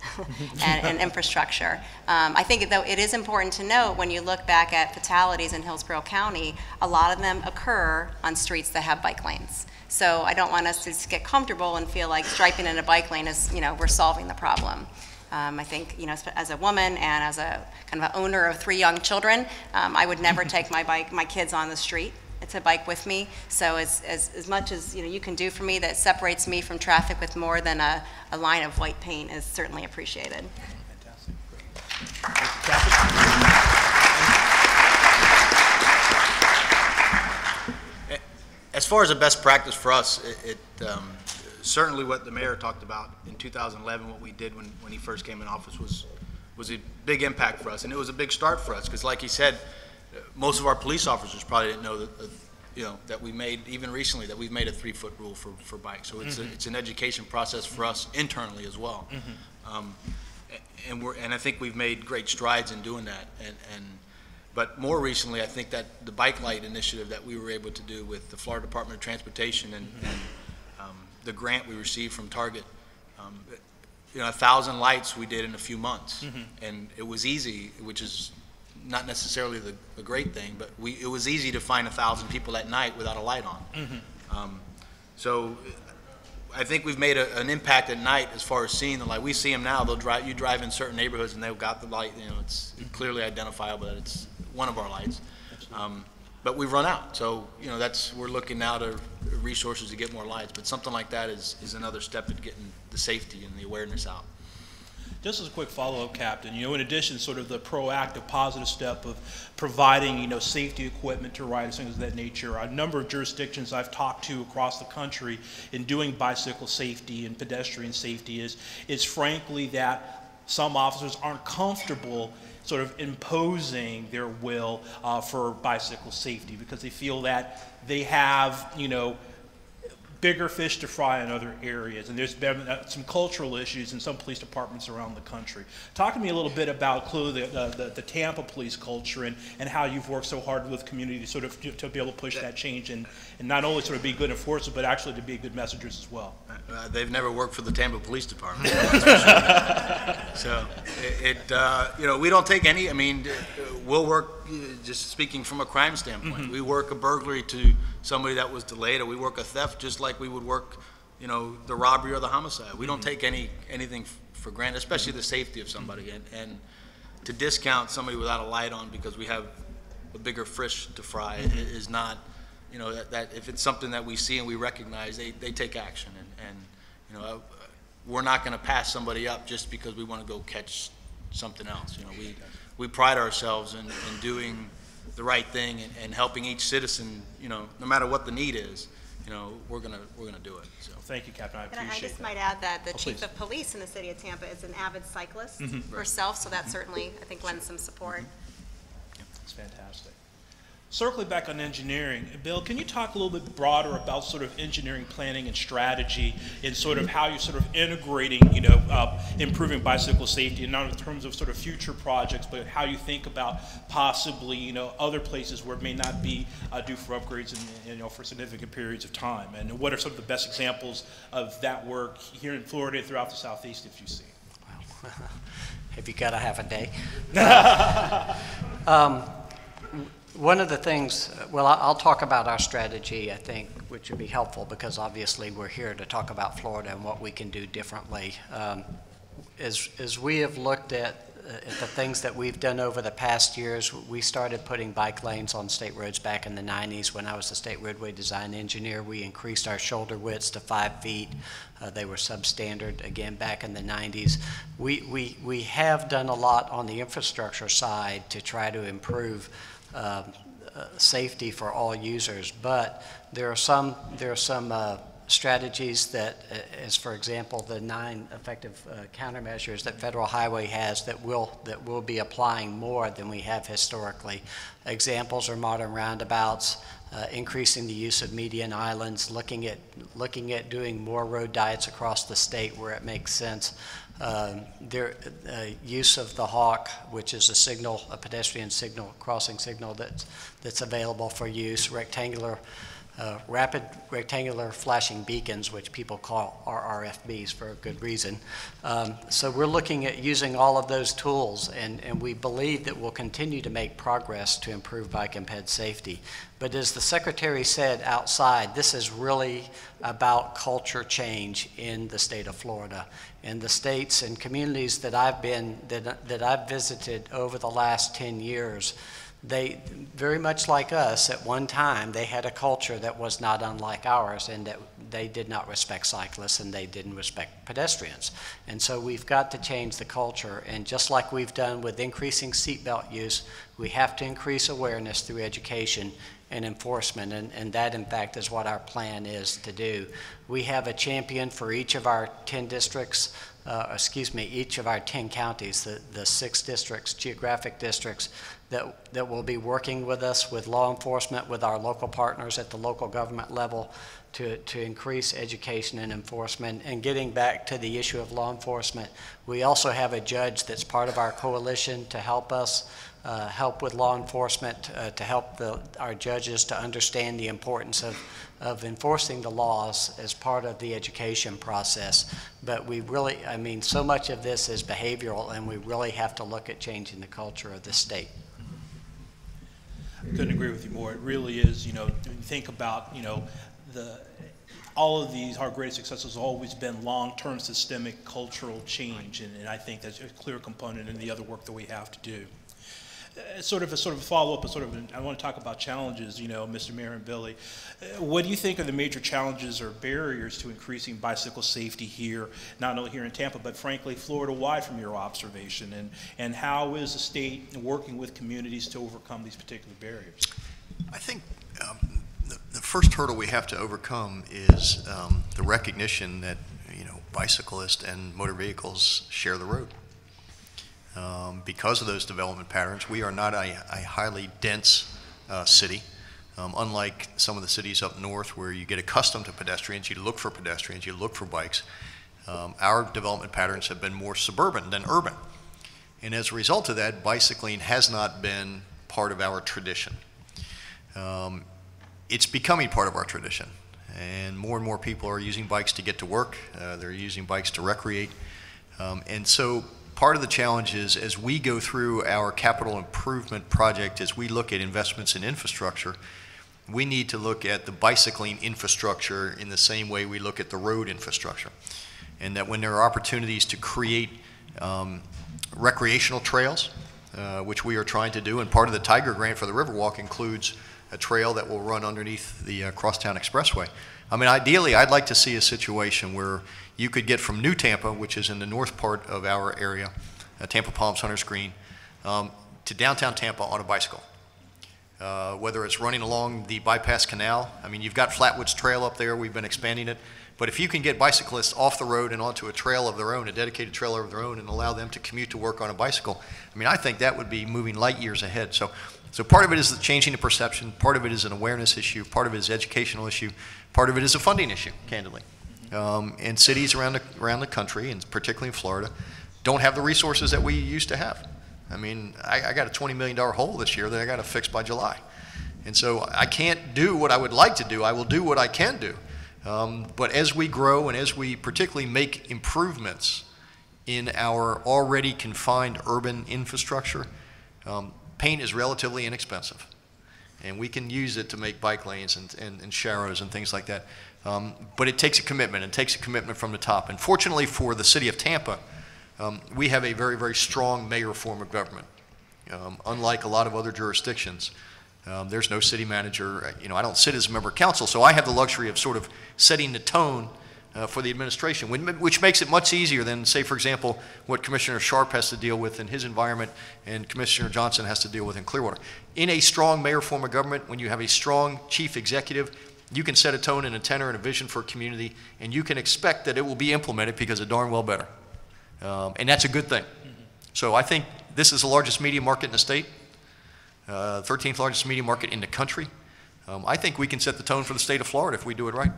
and infrastructure. I think though it is important to note when you look back at fatalities in Hillsborough County, a lot of them occur on streets that have bike lanes. So I don't want us to just get comfortable and feel like striping in a bike lane is, we're solving the problem. I think, as a woman and as a kind of an owner of 3 young children, I would never take my kids on the street to bike with me. So as much as you can do for me that separates me from traffic with more than a line of white paint is certainly appreciated. Fantastic. Thank you, As far as a best practice for us, certainly what the mayor talked about in 2011, what we did when he first came in office was a big impact for us, and it was a big start for us because, like he said, most of our police officers probably didn't know that that we made, even recently, that we've made a 3-foot rule for bikes. So it's an education process for us internally as well, and I think we've made great strides in doing that. But more recently, I think that the bike light initiative that we were able to do with the Florida Department of Transportation and the grant we received from Target, 1,000 lights we did in a few months, and it was easy, which is not necessarily the great thing, but it was easy to find 1,000 people at night without a light on. So I think we've made an impact at night as far as seeing the light. We see them now. You drive in certain neighborhoods and they've got the light. It's clearly identifiable that it's one of our lights. But we've run out, so we're looking now to resources to get more lights. But something like that is another step in getting the safety and the awareness out. Just as a quick follow-up, Captain, in addition to sort of the proactive, positive step of providing, safety equipment to riders, things of that nature, a number of jurisdictions I've talked to across the country in doing bicycle safety and pedestrian safety is frankly that some officers aren't comfortable sort of imposing their will for bicycle safety because they feel that they have, bigger fish to fry in other areas, and there's been some cultural issues in some police departments around the country. Talk to me a little bit about clearly the Tampa police culture and how you've worked so hard with community sort of to be able to push that change and not only sort of be good enforcers, but actually to be good messengers as well. They've never worked for the Tampa Police Department. That's for sure. So you know, we don't take any, I mean, we'll work, just speaking from a crime standpoint, we work a burglary to somebody that was delayed, or we work a theft just like we would work, you know, the robbery or the homicide. We don't take anything for granted, especially the safety of somebody. And to discount somebody without a light on because we have a bigger fish to fry is not, you know, that if it's something that we see and we recognize, they take action. And you know, we're not going to pass somebody up just because we want to go catch something else. You know, we pride ourselves in doing the right thing and helping each citizen, you know, no matter what the need is, you know, we're gonna do it. So thank you, Captain. I appreciate And I just that. might add that the chief please. of police in the city of Tampa is an avid cyclist herself, so that certainly, I think, lends some support. That's fantastic. Circling back on engineering, Bill, can you talk a little bit broader about sort of engineering planning and strategy and sort of how you're sort of integrating, you know, improving bicycle safety, and not in terms of sort of future projects, but how you think about possibly, you know, other places where it may not be due for upgrades and, you know, for significant periods of time, and what are some of the best examples of that work here in Florida and throughout the Southeast, if you see? Well, have you got a half a day? One of the things, well, I'll talk about our strategy, I think, which would be helpful because obviously we're here to talk about Florida and what we can do differently. As we have looked at the things that we've done over the past years, we started putting bike lanes on state roads back in the 90s. When I was the state roadway design engineer, we increased our shoulder widths to 5 feet. They were substandard again back in the 90s. We have done a lot on the infrastructure side to try to improve safety for all users, but there are some strategies that, as for example, the 9 effective countermeasures that Federal Highway has that will be applying more than we have historically. Examples are modern roundabouts, increasing the use of median islands, looking at doing more road diets across the state where it makes sense. Use of the Hawk, which is a pedestrian signal, crossing signal that's available for use, rapid rectangular flashing beacons, which people call RRFBs for a good reason. So we're looking at using all of those tools, and we believe that we'll continue to make progress to improve bike and ped safety. But as the Secretary said outside, this is really about culture change in the state of Florida. In the states and communities that I've visited over the last 10 years, they, very much like us, at one time, they had a culture that was not unlike ours, and that they did not respect cyclists and they didn't respect pedestrians. And so we've got to change the culture, and just like we've done with increasing seatbelt use, we have to increase awareness through education and enforcement, and that, in fact, is what our plan is to do. We have a champion for each of our 10 districts, each of our 10 counties, the 6 districts, geographic districts, that will be working with us, with law enforcement, with our local partners at the local government level to increase education and enforcement. And getting back to the issue of law enforcement, we also have a judge that's part of our coalition to help us, help with law enforcement, to help our judges to understand the importance of enforcing the laws as part of the education process. But we really, I mean, so much of this is behavioral, and we really have to look at changing the culture of the state. I couldn't agree with you more. It really is, you know, when you think about, you know, all of these, our greatest successes have always been long-term systemic cultural change, and I think that's a clear component in the other work that we have to do. Sort of a follow-up, I want to talk about challenges, you know, Mr. Mayor and Billy. What do you think are the major challenges or barriers to increasing bicycle safety here, not only here in Tampa, but frankly, Florida-wide from your observation? And how is the state working with communities to overcome these particular barriers? I think the first hurdle we have to overcome is the recognition that, you know, bicyclists and motor vehicles share the road. Because of those development patterns, we are not a highly dense city. Unlike some of the cities up north where you get accustomed to pedestrians, you look for pedestrians, you look for bikes, our development patterns have been more suburban than urban. And as a result of that, bicycling has not been part of our tradition. It's becoming part of our tradition. And more people are using bikes to get to work. They're using bikes to recreate. And so part of the challenge is as we go through our capital improvement project, as we look at investments in infrastructure, we need to look at the bicycling infrastructure in the same way we look at the road infrastructure. And that when there are opportunities to create recreational trails, which we are trying to do, and part of the Tiger Grant for the Riverwalk includes a trail that will run underneath the Crosstown Expressway. I mean, ideally, I'd like to see a situation where you could get from New Tampa, which is in the north part of our area, Tampa Palms, Hunters Green, to downtown Tampa on a bicycle. Whether it's running along the bypass canal. I mean, you've got Flatwoods Trail up there. We've been expanding it. But if you can get bicyclists off the road and onto a trail of their own, a dedicated trail of their own, and allow them to commute to work on a bicycle, I mean, I think that would be moving light years ahead. So part of it is the changing the perception. Part of it is an awareness issue. Part of it is an educational issue. Part of it is a funding issue, candidly. And cities around the country, and particularly in Florida, don't have the resources that we used to have. I mean, I got a $20 million hole this year that I got to fix by July. And so I can't do what I would like to do. I will do what I can do. But as we grow and as we particularly make improvements in our already confined urban infrastructure, paint is relatively inexpensive. And we can use it to make bike lanes and sharrows and things like that. But it takes a commitment. It takes a commitment from the top. And fortunately for the city of Tampa, we have a very, very strong mayor form of government. Unlike a lot of other jurisdictions, there's no city manager. You know, I don't sit as a member of council, so I have the luxury of sort of setting the tone for the administration, which makes it much easier than, say, for example, what Commissioner Sharp has to deal with in his environment and Commissioner Johnson has to deal with in Clearwater. In a strong mayor form of government, when you have a strong chief executive, you can set a tone and a tenor and a vision for a community, and you can expect that it will be implemented because it's darn well better. And that's a good thing. So I think this is the largest media market in the state, 13th largest media market in the country. I think we can set the tone for the state of Florida if we do it right.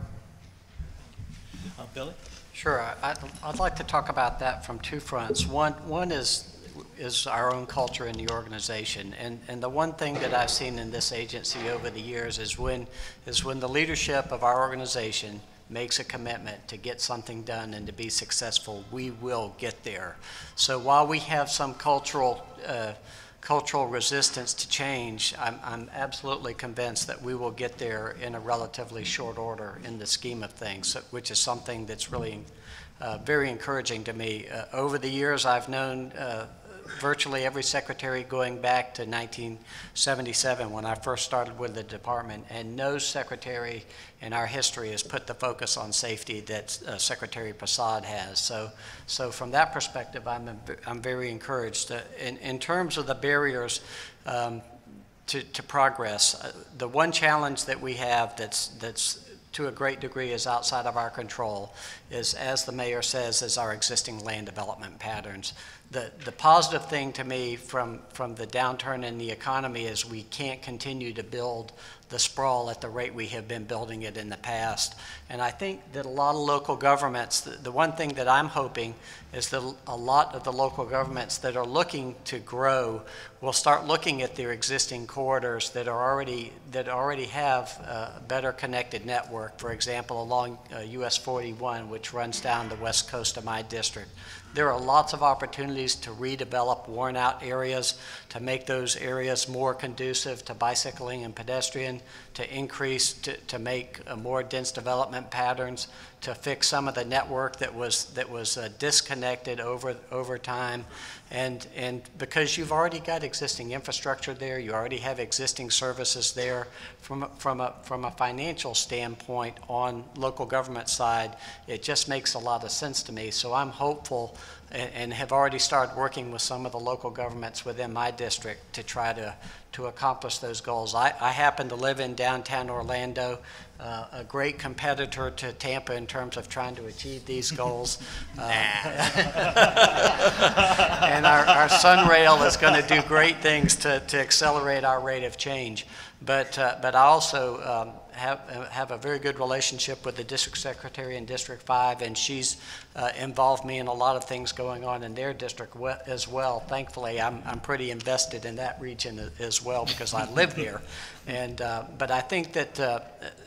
Billy? Sure. I'd like to talk about that from two fronts. One is our own culture in the organization. And the one thing that I've seen in this agency over the years is when the leadership of our organization makes a commitment to get something done and to be successful, we will get there. So while we have some cultural resistance to change, I'm absolutely convinced that we will get there in a relatively short order in the scheme of things, which is something that's really very encouraging to me. Over the years, I've known virtually every secretary going back to 1977 when I first started with the department, and no secretary in our history has put the focus on safety that Secretary Prasad has. So from that perspective, I'm very encouraged. In terms of the barriers to progress, the one challenge that we have that's to a great degree is outside of our control is, as the mayor says, is our existing land development patterns. The positive thing to me from the downturn in the economy is we can't continue to build the sprawl at the rate we have been building it in the past. And I think that a lot of local governments, the one thing that I'm hoping is that a lot of the local governments that are looking to grow will start looking at their existing corridors that already have a better connected network. For example, along US 41, which runs down the west coast of my district. There are lots of opportunities to redevelop worn out areas, to make those areas more conducive to bicycling and pedestrian, to make more dense development patterns, to fix some of the network that was disconnected over time. And because you've already got existing infrastructure there, you already have existing services there, from a financial standpoint on local government side, it just makes a lot of sense to me. So I'm hopeful and have already started working with some of the local governments within my district to try to accomplish those goals. I happen to live in downtown Orlando, a great competitor to Tampa in terms of trying to achieve these goals. And our Sunrail is going to do great things to accelerate our rate of change. But I also have a very good relationship with the district secretary in District 5, and she's involved me in a lot of things going on in their district as well. Thankfully, I'm pretty invested in that region as well because I live there. And but I think that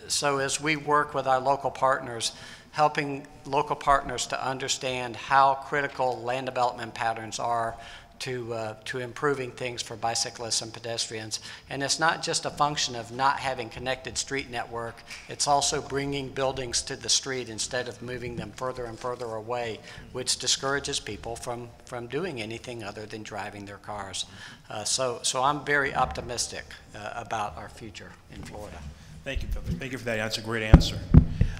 so as we work with our local partners, helping local partners to understand how critical land development patterns are to improving things for bicyclists and pedestrians. And it's not just a function of not having connected street network, it's also bringing buildings to the street instead of moving them further and further away, which discourages people from doing anything other than driving their cars. So I'm very optimistic about our future in Florida. Thank you, Bill. Thank you for that answer. Great answer.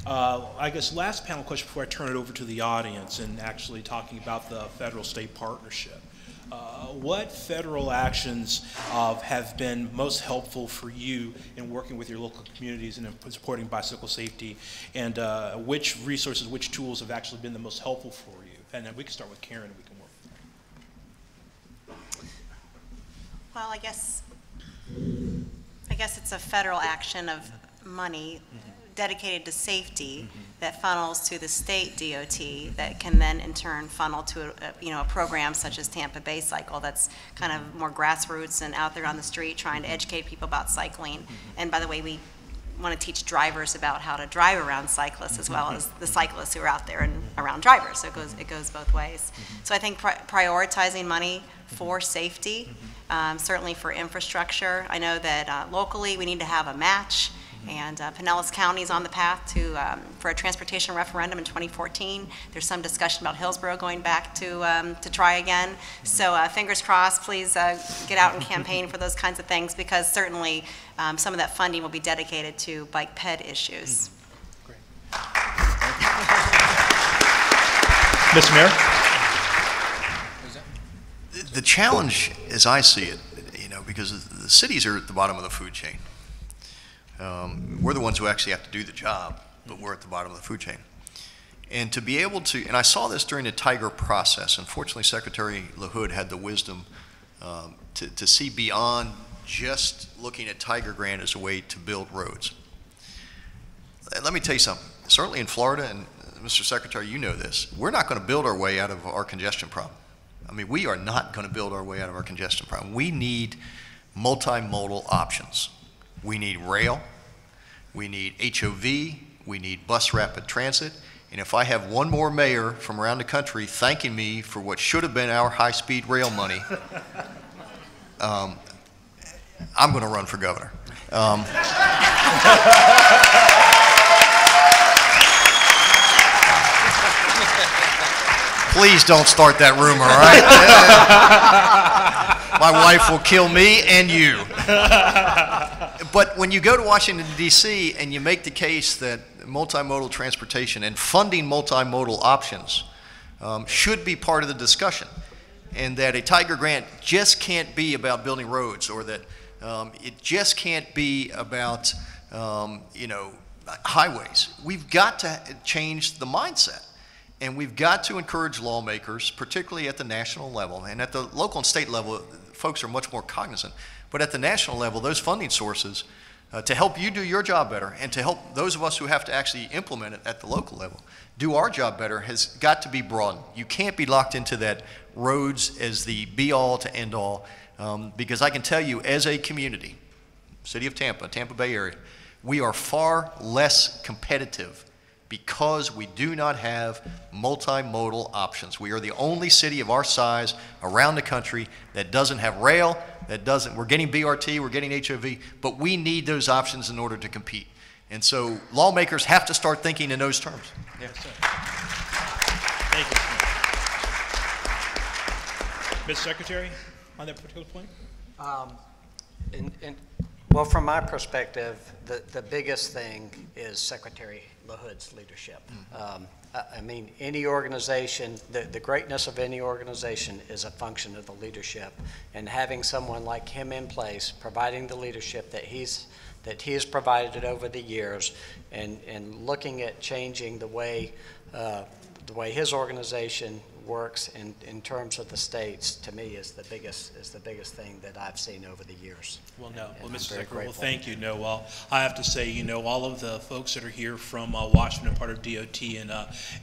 I guess last panel question before I turn it over to the audience and actually talking about the federal-state partnership. What federal actions have been most helpful for you in working with your local communities and in supporting bicycle safety, and which resources, which tools have actually been the most helpful for you? And then we can start with Karen and we can work. Well, I guess it's a federal action of money dedicated to safety that funnels to the state DOT that can then in turn funnel to a program such as Tampa Bay Cycle that's kind of more grassroots and out there on the street trying to educate people about cycling. And by the way, we want to teach drivers about how to drive around cyclists as well as the cyclists who are out there and around drivers. So it goes both ways. So I think prioritizing money for safety, certainly for infrastructure. I know that locally we need to have a match. And Pinellas County is on the path for a transportation referendum in 2014. There's some discussion about Hillsborough going back to try again. So fingers crossed, please get out and campaign for those kinds of things, because certainly some of that funding will be dedicated to bike ped issues. Great. Mr. Mayor? The challenge, as I see it, because the cities are at the bottom of the food chain. We're the ones who actually have to do the job, but we're at the bottom of the food chain. And to be able to, and I saw this during the Tiger process, unfortunately Secretary LaHood had the wisdom to see beyond just looking at Tiger Grant as a way to build roads. Let me tell you something, certainly in Florida, and Mr. Secretary, you know this, we're not going to build our way out of our congestion problem. I mean, we are not going to build our way out of our congestion problem. We need multimodal options. We need rail, we need HOV, we need bus rapid transit, and if I have one more mayor from around the country thanking me for what should have been our high-speed rail money, I'm going to run for governor. Please don't start that rumor, all right? My wife will kill me and you. But when you go to Washington, D.C., and you make the case that multimodal transportation and funding multimodal options should be part of the discussion, and that a Tiger Grant just can't be about building roads, or that it just can't be about, highways. We've got to change the mindset. And we've got to encourage lawmakers, particularly at the national level, and at the local and state level, folks are much more cognizant. But at the national level, those funding sources to help you do your job better, and to help those of us who have to actually implement it at the local level do our job better, has got to be broadened. You can't be locked into that roads as the be-all to end-all, because I can tell you, as a community, city of Tampa, Tampa Bay area, we are far less competitive because we do not have multimodal options. We are the only city of our size around the country that doesn't have rail, we're getting BRT, we're getting HOV, but we need those options in order to compete. And so lawmakers have to start thinking in those terms. Yeah. Thank you. Ms. Secretary, on that particular point? Well, from my perspective, the biggest thing is Secretary LaHood's leadership. I mean, any organization, the greatness of any organization is a function of the leadership. And having someone like him in place, providing the leadership that he has provided over the years, and looking at changing the way his organization works in terms of the states, to me is the biggest thing that I've seen over the years. Well, no. Well, And Mr. I'm very Secretary, well, grateful. thank you. No, well, I have to say, you know, all of the folks that are here from Washington, part of DOT,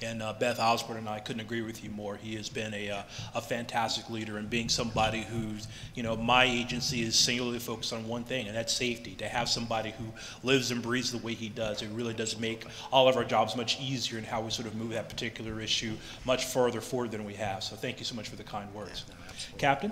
and Beth Osborne and I couldn't agree with you more. He has been a fantastic leader, and being somebody who's, you know, my agency is singularly focused on one thing, and that's safety. To have somebody who lives and breathes the way he does, it really does make all of our jobs much easier in how we sort of move that particular issue much further forward than we have. So thank you so much for the kind words. Yeah, no, Captain?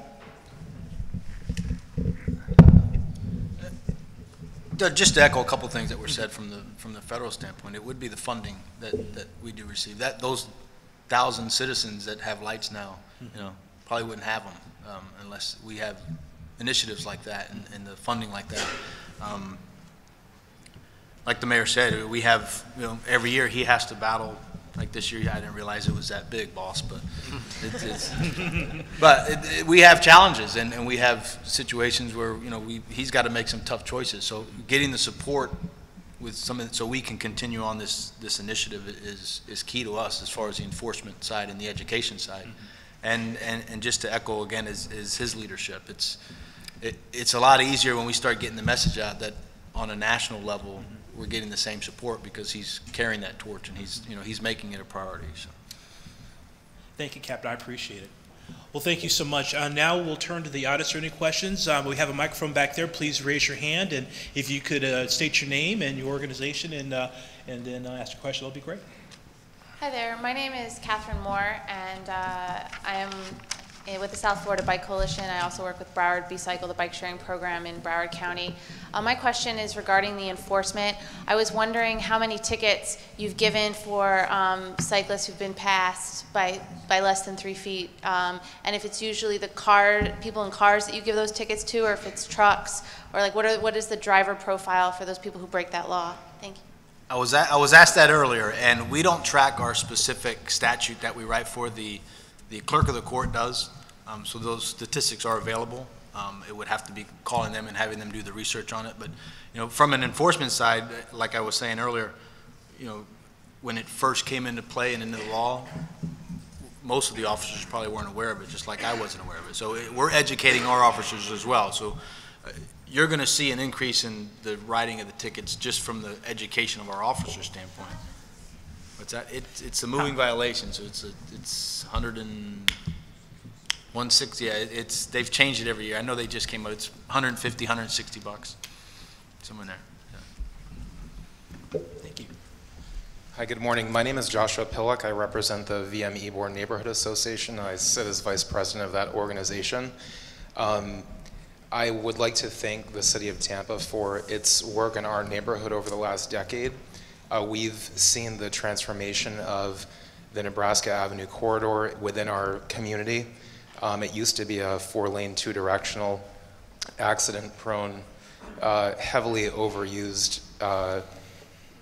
Just to echo a couple things that were said from the federal standpoint, it would be the funding that we do receive. Those 1,000 citizens that have lights now, you know, probably wouldn't have them unless we have initiatives like that and the funding like that. Like the mayor said, we have, you know, every year he has to battle. Like this year, I didn't realize it was that big, boss, but we have challenges, and we have situations where, you know, he's got to make some tough choices. So getting the support with so we can continue on this initiative is key to us as far as the enforcement side and the education side. And just to echo again is his leadership. It's a lot easier when we start getting the message out that on a national level, we're getting the same support because he's carrying that torch and he's making it a priority. So. Thank you, Captain. I appreciate it. Well, thank you so much. Now we'll turn to the audience. Are there any questions? We have a microphone back there. Please raise your hand, and if you could state your name and your organization, and then ask your question, that'll be great. Hi there. My name is Catherine Moore, and I am with the South Florida Bike Coalition. I also work with Broward B-Cycle, the bike sharing program in Broward County. My question is regarding the enforcement. I was wondering how many tickets you've given for cyclists who've been passed by less than 3 feet, and if it's usually the people in cars that you give those tickets to, or if it's trucks, or like what is the driver profile for those people who break that law? Thank you. I was asked that earlier, and we don't track our specific statute that we write for. The clerk of the court does, so those statistics are available. It would have to be calling them and having them do the research on it. But, you know, from an enforcement side, like I was saying earlier, you know, when it first came into play and into the law, most of the officers probably weren't aware of it, just like I wasn't aware of it. So we're educating our officers as well. So you're going to see an increase in the writing of the tickets just from the education of our officers' standpoint. What's that? It's a moving violation, so it's 160. Yeah, they've changed it every year. I know they just came out. It's 150, 160 bucks, somewhere in there. Yeah. Thank you. Hi, good morning. My name is Joshua Pillock. I represent the VM Eborn Neighborhood Association. I sit as vice president of that organization. I would like to thank the city of Tampa for its work in our neighborhood over the last decade. We've seen the transformation of the Nebraska Avenue corridor within our community. It used to be a 4-lane, 2-directional, accident-prone, heavily overused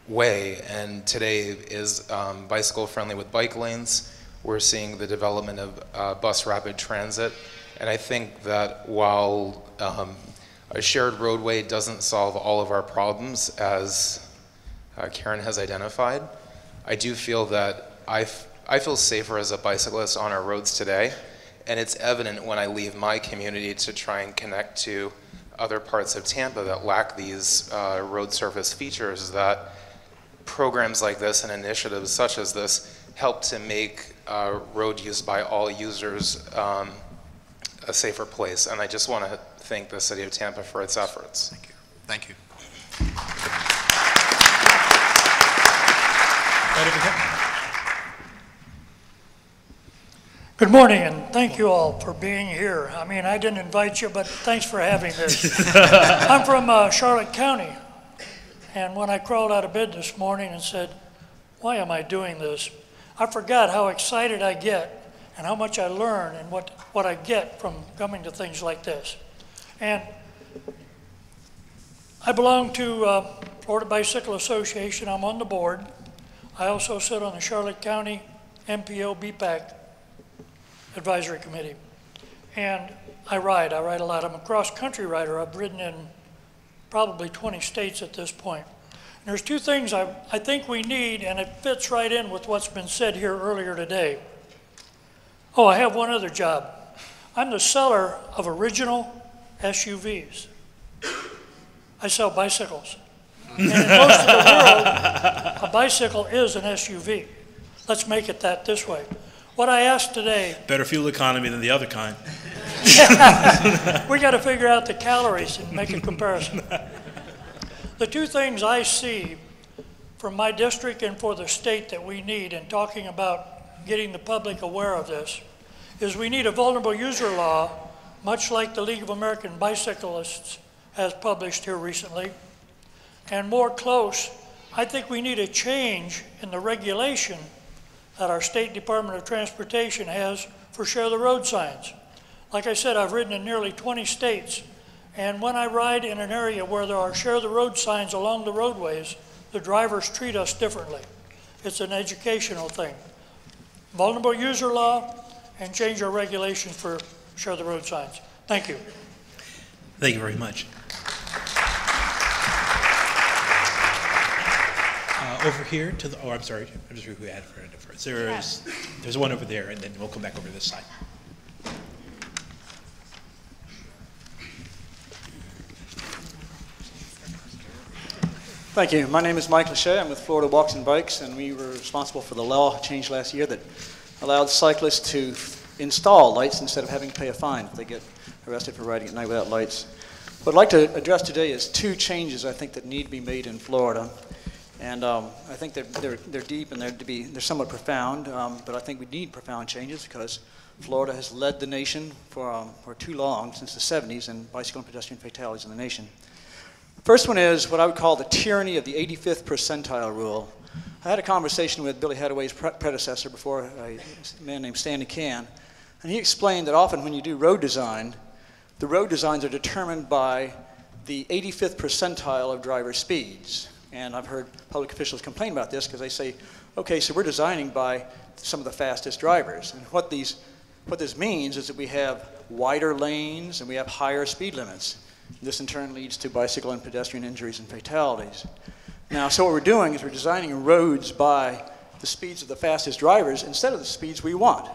way, and today is bicycle-friendly with bike lanes. We're seeing the development of bus rapid transit, and I think that while a shared roadway doesn't solve all of our problems, as Karen has identified, I do feel that I feel safer as a bicyclist on our roads today, and it's evident when I leave my community to try and connect to other parts of Tampa that lack these road surface features, that programs like this and initiatives such as this help to make road use by all users a safer place. And I just want to thank the city of Tampa for its efforts. Thank you. Thank you. Right over here. Good morning, and thank you all for being here. I mean, I didn't invite you, but thanks for having this. I'm from Charlotte County, and when I crawled out of bed this morning and said, why am I doing this? I forgot how excited I get and how much I learn and what I get from coming to things like this. And I belong to Florida Bicycle Association. I'm on the board. I also sit on the Charlotte County MPO BPAC Advisory Committee. And I ride a lot. I'm a cross-country rider. I've ridden in probably 20 states at this point. And there's two things I think we need, and it fits right in with what's been said here earlier today. Oh, I have one other job. I'm the seller of original SUVs. I sell bicycles. And in most of the world, a bicycle is an SUV. Let's make it that this way. What I asked today... Better fuel economy than the other kind. We got to figure out the calories and make a comparison. The two things I see from my district and for the state that we need in talking about getting the public aware of this is we need a vulnerable user law, much like the League of American Bicyclists has published here recently. And more close, I think we need a change in the regulation that our State Department of Transportation has for share the road signs. Like I said, I've ridden in nearly 20 states, and when I ride in an area where there are share the road signs along the roadways, the drivers treat us differently. It's an educational thing. Vulnerable user law and change our regulations for share the road signs. Thank you. Thank you very much. Over here to the, oh, I'm sorry, I'm just who had it first. There's one over there, and then we'll come back over to this side. Thank you. My name is Mike Lachey. I'm with Florida Walks and Bikes, and we were responsible for the law changed last year that allowed cyclists to install lights instead of having to pay a fine if they get arrested for riding at night without lights. What I'd like to address today is two changes I think that need to be made in Florida. And I think they're deep and they're somewhat profound, but I think we need profound changes because Florida has led the nation for too long, since the 70s, in bicycle and pedestrian fatalities in the nation. First one is what I would call the tyranny of the 85th percentile rule. I had a conversation with Billy Hadaway's predecessor before, a man named Stanley Cann, and he explained that often when you do road design, the road designs are determined by the 85th percentile of driver speeds. And I've heard public officials complain about this because they say, okay, so we're designing by some of the fastest drivers. And what this means is that we have wider lanes and we have higher speed limits. This in turn leads to bicycle and pedestrian injuries and fatalities. Now, so what we're doing is we're designing roads by the speeds of the fastest drivers instead of the speeds we want.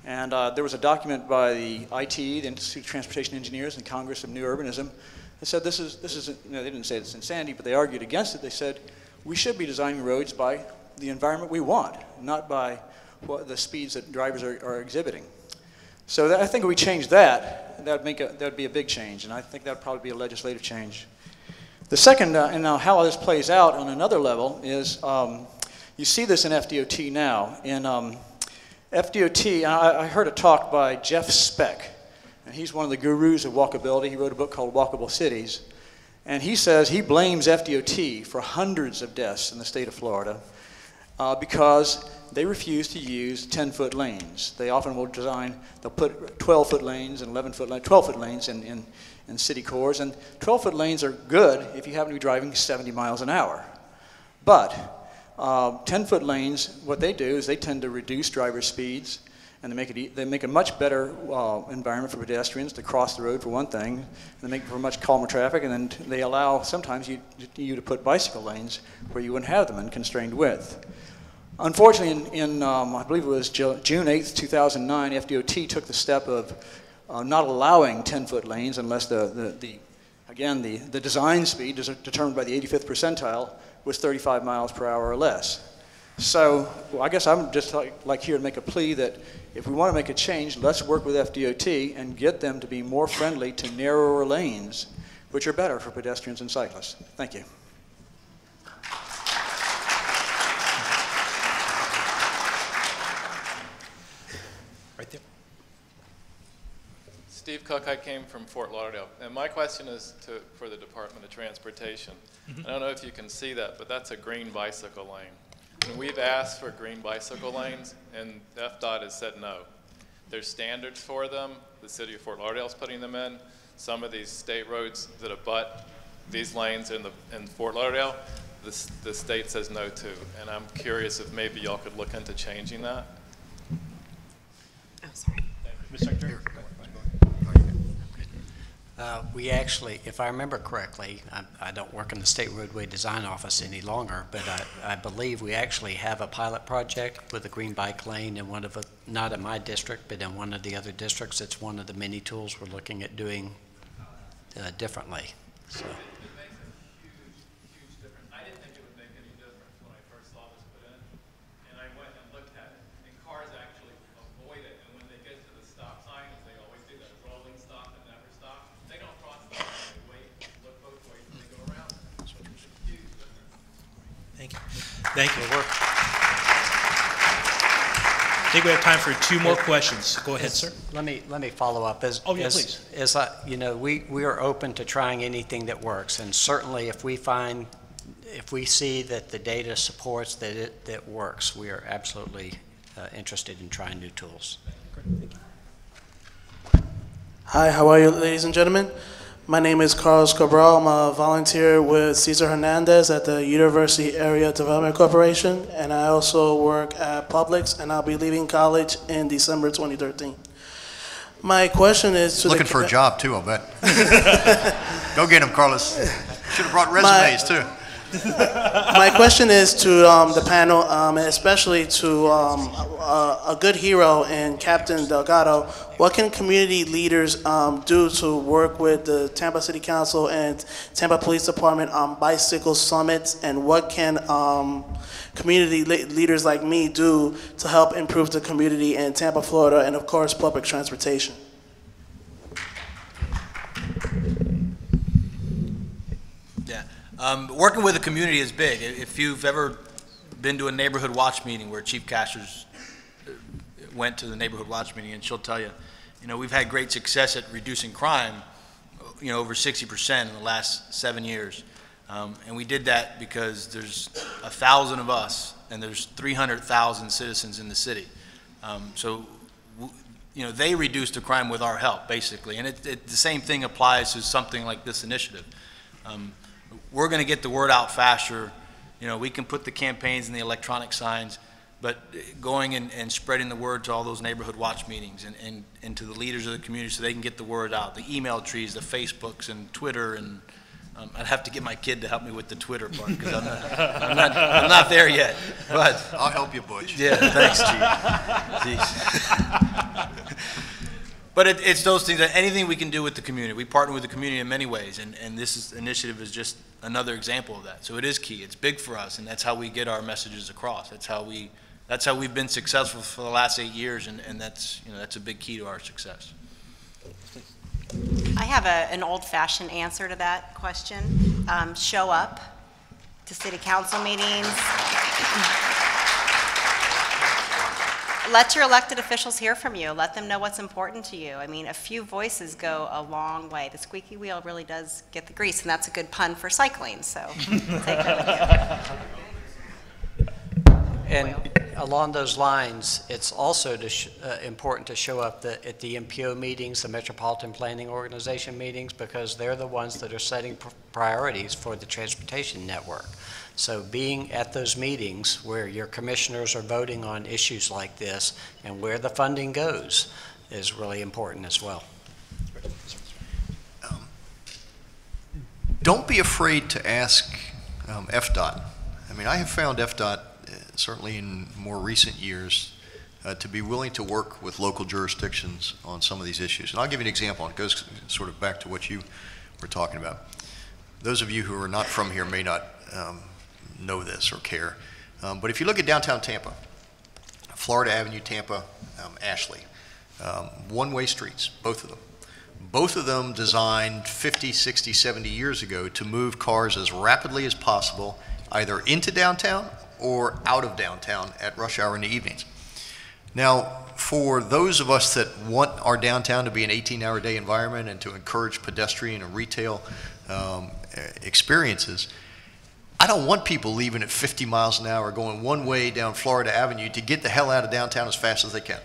And there was a document by the IT, the Institute of Transportation Engineers, and Congress of New Urbanism. They said this is you know, they didn't say it's insanity, but they argued against it. They said we should be designing roads by the environment we want, not by the speeds that drivers are exhibiting. So I think if we change that, that'd be a big change, and I think that'd probably be a legislative change. The second, and now how this plays out on another level is you see this in FDOT now. In FDOT, I heard a talk by Jeff Speck. And he's one of the gurus of walkability. He wrote a book called Walkable Cities. And he says he blames FDOT for hundreds of deaths in the state of Florida because they refuse to use 10-foot lanes. They often will they'll put 12-foot lanes and 12-foot lanes in city cores. And 12-foot lanes are good if you happen to be driving 70 miles an hour. But 10-foot lanes, what they do is they tend to reduce driver speeds, and they make a much better environment for pedestrians to cross the road, for one thing, and they make for much calmer traffic, and then they allow sometimes you to put bicycle lanes where you wouldn't have them in constrained width. Unfortunately, I believe it was June 8th, 2009, FDOT took the step of not allowing 10-foot lanes unless the design speed determined by the 85th percentile was 35 miles per hour or less. So I guess I'm just like here to make a plea that if we want to make a change, let's work with FDOT and get them to be more friendly to narrower lanes, which are better for pedestrians and cyclists. Thank you. Right there. Steve Cook, I came from Fort Lauderdale, and my question is for the Department of Transportation. I don't know if you can see that, but that's a green bicycle lane. And we've asked for green bicycle lanes, and FDOT has said no. There's standards for them. The city of Fort Lauderdale is putting them in. Some of these state roads that abut these lanes in Fort Lauderdale, the state says no to. And I'm curious if maybe y'all could look into changing that. Oh, sorry. Ms. Secretary? We actually, if I remember correctly, I don't work in the State Roadway Design Office any longer, but I believe we actually have a pilot project with a green bike lane in one of not in my district, but in one of the other districts. It's one of the many tools we're looking at doing differently. So. Thank you. I think we have time for 2 more questions. Go ahead, sir. Let me follow up. Please. You know, we are open to trying anything that works, and certainly if we see that the data supports that it works, we are absolutely interested in trying new tools. Thank you. Hi, how are you, ladies and gentlemen? My name is Carlos Cabral. I'm a volunteer with Cesar Hernandez at the University Area Development Corporation, and I also work at Publix, and I'll be leaving college in December 2013. My question is to looking for a job too, I'll bet. Go get him, Carlos. Should have brought resumes too. My question is to the panel, especially to a good hero in Captain Delgado. What can community leaders do to work with the Tampa City Council and Tampa Police Department on bicycle summits, and what can community leaders like me do to help improve the community in Tampa, Florida, and of course public transportation? Working with the community is big. If you've ever been to a neighborhood watch meeting where Chief Cashers went to the neighborhood watch meeting, and she'll tell you, we've had great success at reducing crime, over 60% in the last 7 years. And we did that because there's 1,000 of us and there's 300,000 citizens in the city. So they reduced the crime with our help, basically. And the same thing applies to something like this initiative. We're going to get the word out faster. We can put the campaigns and the electronic signs, but going and spreading the word to all those neighborhood watch meetings and to the leaders of the community so they can get the word out, the email trees, the Facebooks and Twitter, and I'd have to get my kid to help me with the Twitter part because I'm not there yet. But I'll help you, Butch. Yeah, thanks, Chief. Jeez. But it's those things, anything we can do with the community. We partner with the community in many ways, and this initiative is just another example of that. So it is key. It's big for us, and that's how we get our messages across. That's how we've been successful for the last 8 years, and that's a big key to our success. I have an old-fashioned answer to that question. Show up to city council meetings. Let your elected officials hear from you. Let them know what's important to you. I mean, a few voices go a long way. The squeaky wheel really does get the grease, and that's a good pun for cycling, so take that with you. And along those lines, it's also important to show up at the MPO meetings, the Metropolitan Planning Organization meetings, because they're the ones that are setting priorities for the transportation network. So being at those meetings where your commissioners are voting on issues like this and where the funding goes is really important as well. Don't be afraid to ask FDOT. I mean, I have found FDOT, certainly in more recent years, to be willing to work with local jurisdictions on some of these issues. And I'll give you an example, and it goes sort of back to what you were talking about. Those of you who are not from here may not know this or care. But if you look at downtown Tampa, Florida Avenue, Tampa, Ashley, one-way streets, both of them. Both of them designed 50, 60, 70 years ago to move cars as rapidly as possible, either into downtown or out of downtown at rush hour in the evenings. Now, for those of us that want our downtown to be an 18-hour day environment and to encourage pedestrian and retail experiences, I don't want people leaving at 50 miles an hour going one way down Florida Avenue to get the hell out of downtown as fast as they can.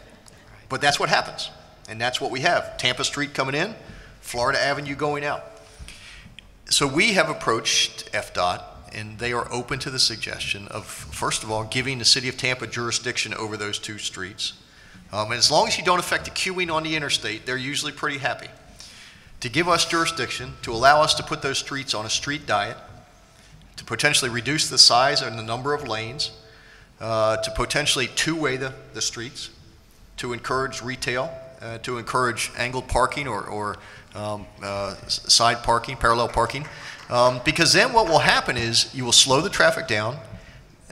But that's what happens, and that's what we have. Tampa Street coming in, Florida Avenue going out. So we have approached FDOT, and they are open to the suggestion of, first of all, giving the city of Tampa jurisdiction over those 2 streets. And as long as you don't affect the queuing on the interstate, they're usually pretty happy. To give us jurisdiction, to allow us to put those streets on a street diet, to potentially reduce the size and the number of lanes, to potentially two-way the streets, to encourage retail, to encourage angled parking or side parking, parallel parking. Because then what will happen is you will slow the traffic down,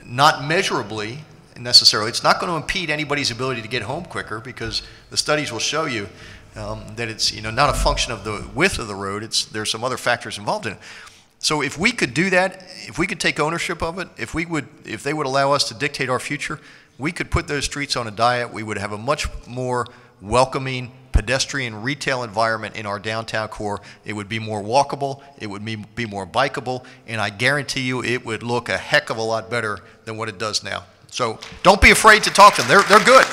not measurably necessarily. It's not going to impede anybody's ability to get home quicker, because the studies will show you that it's not a function of the width of the road. There's some other factors involved in it. So if we could do that, if we could take ownership of it, if they would allow us to dictate our future, we could put those streets on a diet. We would have a much more welcoming pedestrian retail environment in our downtown core. It would be more walkable, it would be more bikeable, and I guarantee you it would look a heck of a lot better than what it does now. So don't be afraid to talk to them. They're good.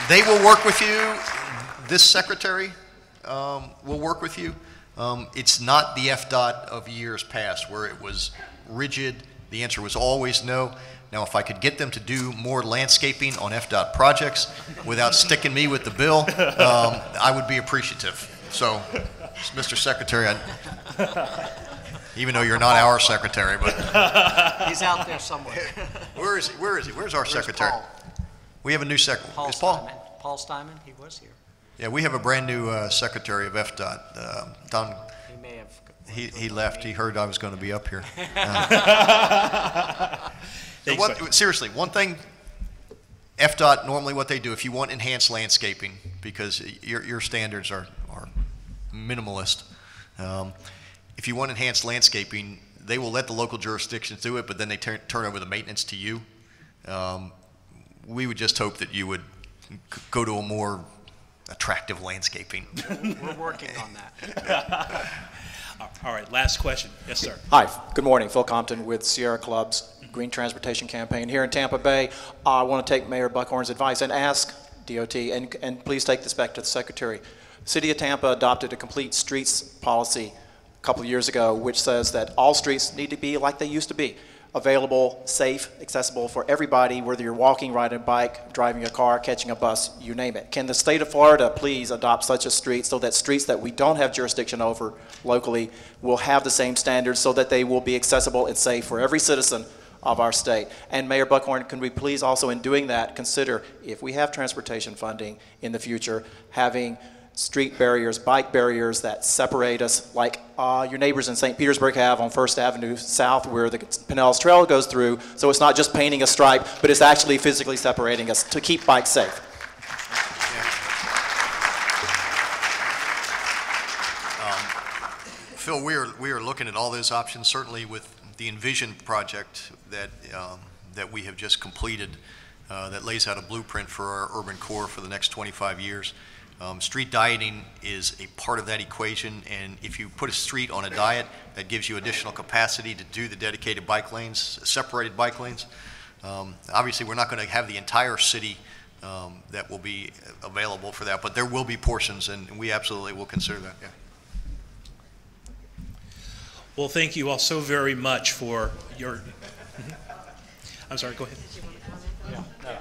They will work with you. This secretary will work with you. It's not the FDOT of years past where it was rigid. The answer was always no. Now, if I could get them to do more landscaping on FDOT projects without sticking me with the bill, I would be appreciative. So, Mr. Secretary, even though you're not our secretary, but he's out there somewhere. Where is he? Where's our secretary? Paul? We have a new secretary. Paul Steinman. Paul Steinman, he was here. Yeah, we have a brand new secretary of FDOT. Don. He may have. He left. He heard I was going to be up here. Seriously, one thing, FDOT, normally what they do, if you want enhanced landscaping, because your standards are minimalist, if you want enhanced landscaping, they will let the local jurisdictions do it, but then they turn over the maintenance to you. We would just hope that you would go to a more attractive landscaping. We're working on that. All right, last question. Yes, sir. Hi, good morning. Phil Compton with Sierra Club's Green Transportation Campaign here in Tampa Bay. I want to take Mayor Buckhorn's advice and ask DOT, and please take this back to the Secretary. The City of Tampa adopted a complete streets policy a couple of years ago, which says that all streets need to be like they used to be. Available, safe, accessible for everybody, whether you're walking, riding a bike, driving a car, catching a bus, you name it. Can the state of Florida please adopt such a street so that streets that we don't have jurisdiction over locally will have the same standards so that they will be accessible and safe for every citizen of our state? And Mayor Buckhorn, can we please also in doing that consider, if we have transportation funding in the future, having street barriers, bike barriers that separate us, like your neighbors in St. Petersburg have on First Avenue South where the Pinellas Trail goes through, so it's not just painting a stripe, but it's actually physically separating us to keep bikes safe. Phil, we are looking at all those options, certainly with the Envision project that we have just completed that lays out a blueprint for our urban core for the next 25 years. Street dieting is a part of that equation, and if you put a street on a diet, that gives you additional capacity to do the dedicated bike lanes, separated bike lanes. Obviously, we're not going to have the entire city that will be available for that, but there will be portions, and we absolutely will consider that. Yeah. Well, thank you all so very much for your. I'm sorry. Go ahead. Yeah.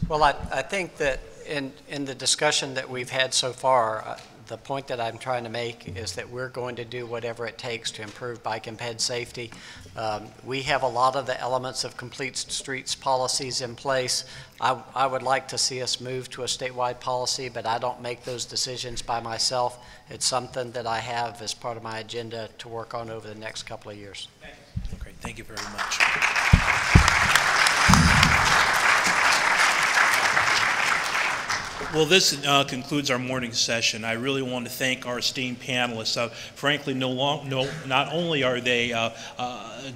Well, I think that in the discussion that we've had so far, the point that I'm trying to make is that we're going to do whatever it takes to improve bike and ped safety. We have a lot of the elements of complete streets policies in place. I would like to see us move to a statewide policy, but I don't make those decisions by myself. It's something that I have as part of my agenda to work on over the next couple of years. Great, thank you very much. Well, this concludes our morning session. I really want to thank our esteemed panelists. Frankly, not only are they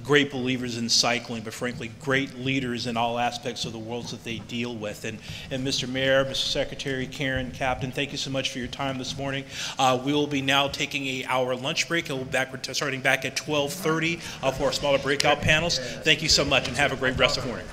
great believers in cycling, but frankly, great leaders in all aspects of the worlds that they deal with. And Mr. Mayor, Mr. Secretary, Karen, Captain, thank you so much for your time this morning. We will be now taking an hour lunch break. We'll be starting back at 12:30 for our smaller breakout panels. Thank you so much, and have a great rest of the morning.